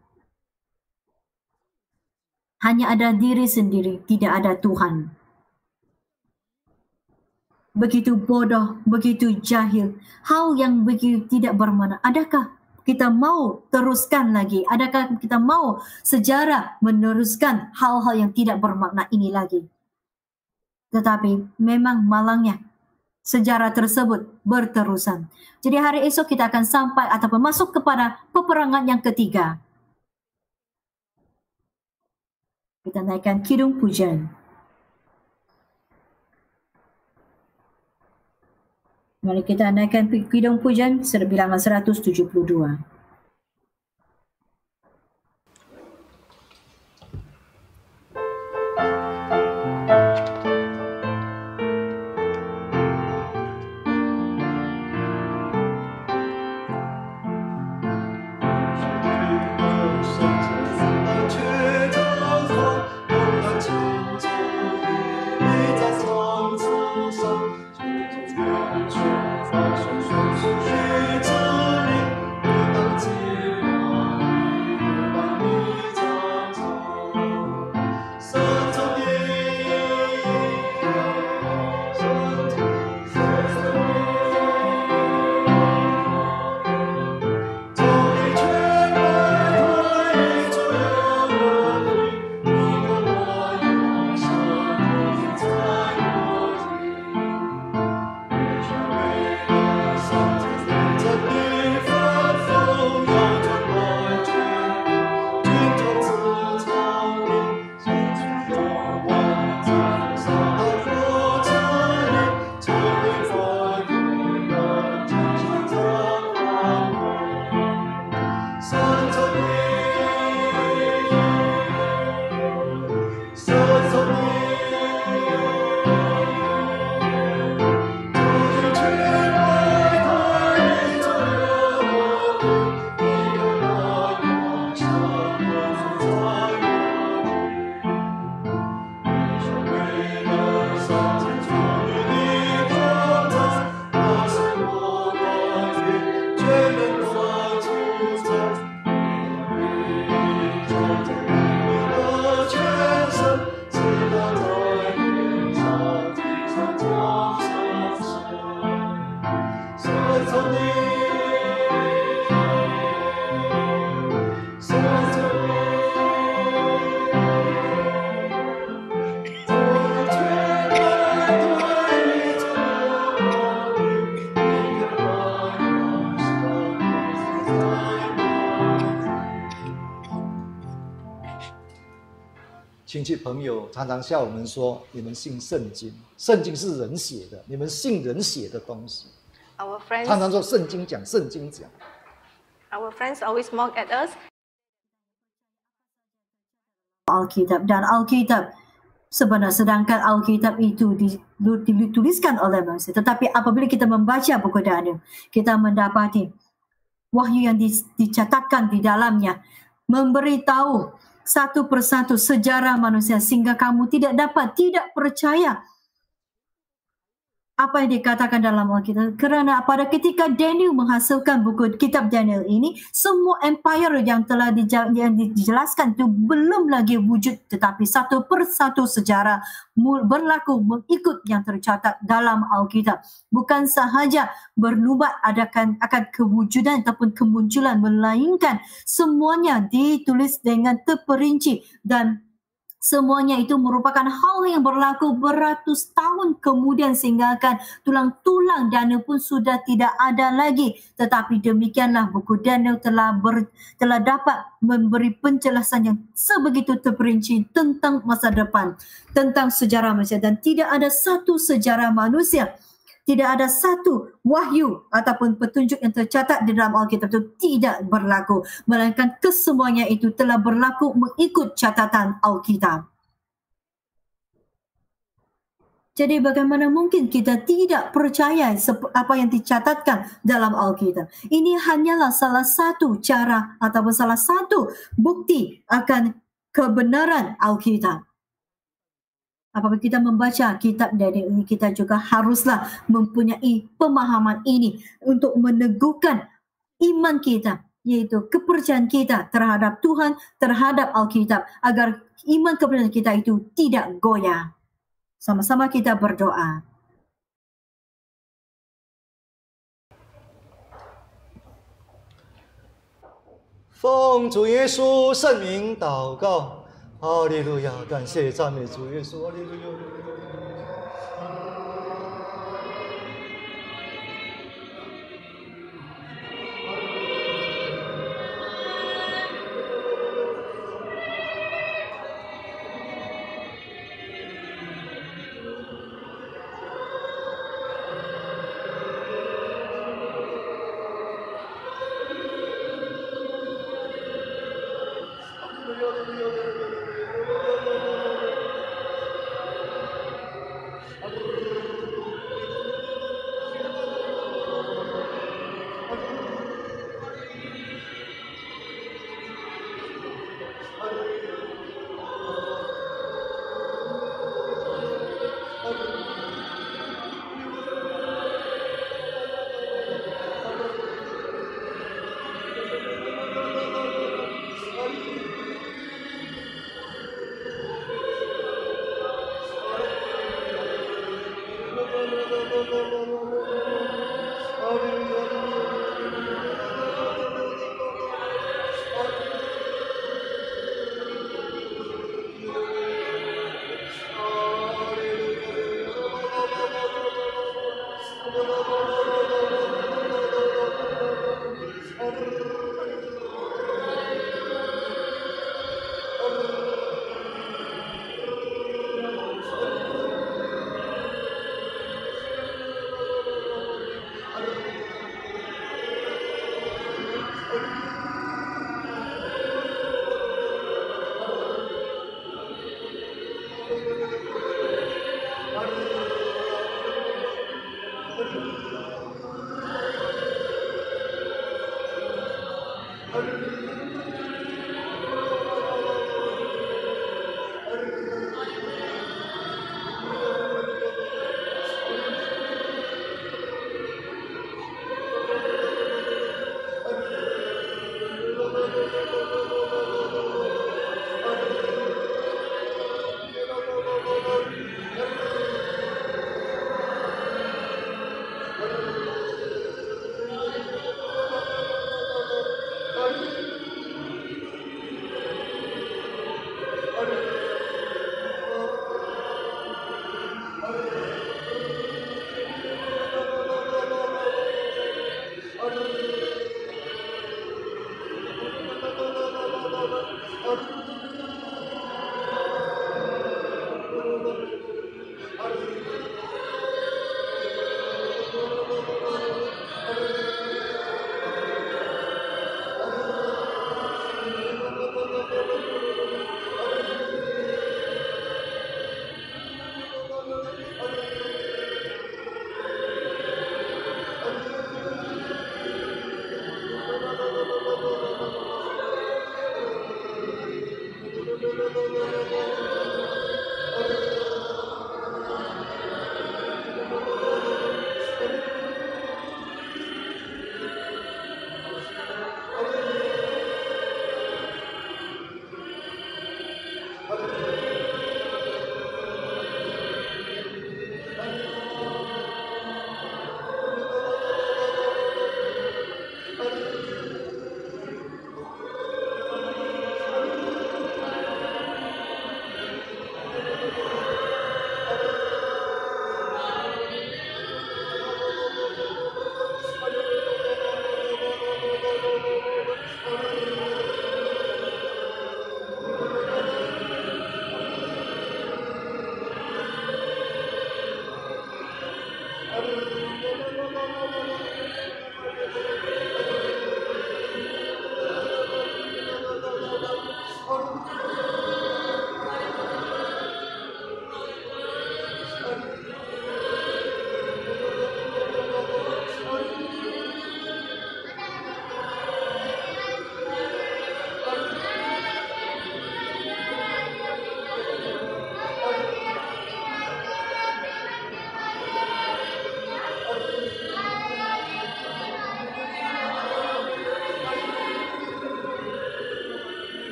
Hanya ada diri sendiri, tidak ada Tuhan. Begitu bodoh, begitu jahil, hal yang begitu tidak bermakna. Adakah kita mau teruskan lagi? Adakah kita mau sejarah meneruskan hal-hal yang tidak bermakna ini lagi? Tetapi memang malangnya sejarah tersebut berterusan. Jadi hari esok kita akan sampai ataupun masuk kepada peperangan yang ketiga. Kita naikkan kidung pujian. Mari kita naikkan kidung pujian bilangan 172.亲戚朋友常常笑我们说：“你们信圣经，圣经是人写的，你们信人写的东西。” Our friends, 常常说圣经讲，圣经讲。 our friends always mock at us. Alkitab dan Alkitab Sedangkan Alkitab itu dituliskan oleh manusia. Tetapi apabila kita membaca buku Daniel, kita mendapati wahyu yang dicatatkan di dalamnya memberitahu satu persatu sejarah manusia sehingga kamu tidak percaya apa yang dikatakan dalam Alkitab. Kerana pada ketika Daniel menghasilkan buku kitab Daniel ini, semua empire yang telah dijelaskan itu belum lagi wujud, tetapi satu persatu sejarah berlaku mengikut yang tercatat dalam Alkitab. Bukan sahaja bernubat akan kewujudan ataupun kemunculan, melainkan semuanya ditulis dengan terperinci dan semuanya itu merupakan hal yang berlaku beratus tahun kemudian sehingga akan tulang-tulang Daniel pun sudah tidak ada lagi. Tetapi demikianlah buku Daniel telah dapat memberi penjelasan yang sebegitu terperinci tentang masa depan, tentang sejarah manusia. Dan tidak ada satu sejarah manusia, tidak ada satu wahyu ataupun petunjuk yang tercatat di dalam Alkitab itu tidak berlaku. Melainkan kesemuanya itu telah berlaku mengikut catatan Alkitab. Jadi bagaimana mungkin kita tidak percaya apa yang dicatatkan dalam Alkitab? Ini hanyalah salah satu cara ataupun salah satu bukti akan kebenaran Alkitab. Apabila kita membaca kitab Daniel ini, kita juga haruslah mempunyai pemahaman ini untuk meneguhkan iman kita, yaitu kepercayaan kita terhadap Tuhan, terhadap Alkitab, agar iman kepercayaan kita itu tidak goyah. Sama-sama kita berdoa. 奉主耶稣圣名祷告，哈利路亚！感谢赞美主耶稣，哈利路亚！ Amen.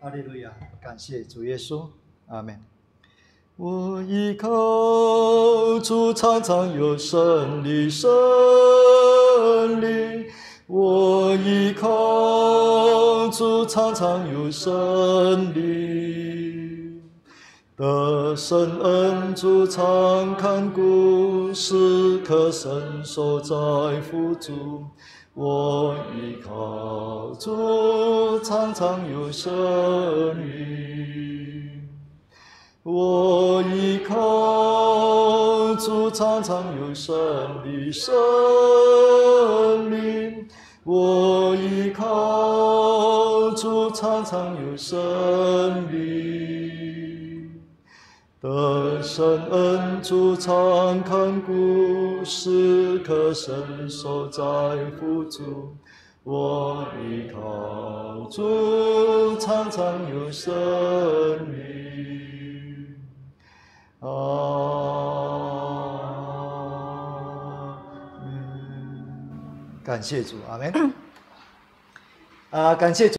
哈利路亚，感谢主耶稣，阿门。我依靠主，常常有胜利，胜利。我依靠主，常常有胜利。得胜恩主常看顾，时刻伸手在扶助。我依靠主，常常有胜利。我依靠主，常常有胜利，胜利。我依靠主，常常有胜利。得胜恩主常看顾，时刻伸手在扶助。我依靠主，常常有胜利。阿门。感谢主，阿门。感谢主。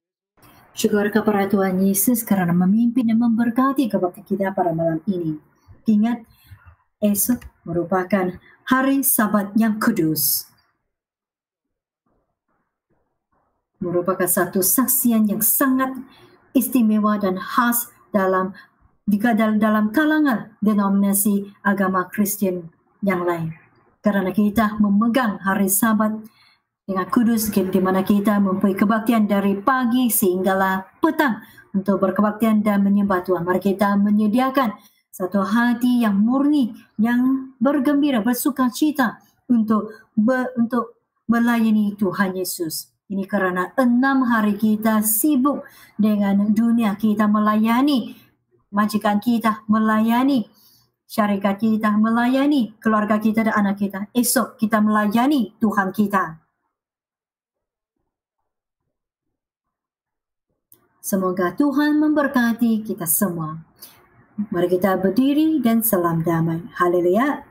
Syukur kepada Tuhan Yesus karena memimpin dan memberkati kebaktian kita pada malam ini. Ingat, esok merupakan hari Sabat yang kudus. Merupakan satu saksian yang sangat istimewa dan khas dalam kalangan denominasi agama Kristen yang lain. Karena kita memegang hari Sabat dengan kudus, di mana kita mempunyai kebaktian dari pagi sehinggalah petang untuk berkebaktian dan menyembah Tuhan. Mari kita menyediakan satu hati yang murni, yang bergembira, bersuka cita untuk melayani Tuhan Yesus. Ini karena 6 hari kita sibuk dengan dunia, kita melayani majikan kita, melayani syarikat kita, melayani keluarga kita dan anak kita. Esok kita melayani Tuhan kita. Semoga Tuhan memberkati kita semua. Mari kita berdiri dan salam damai. Haleluya.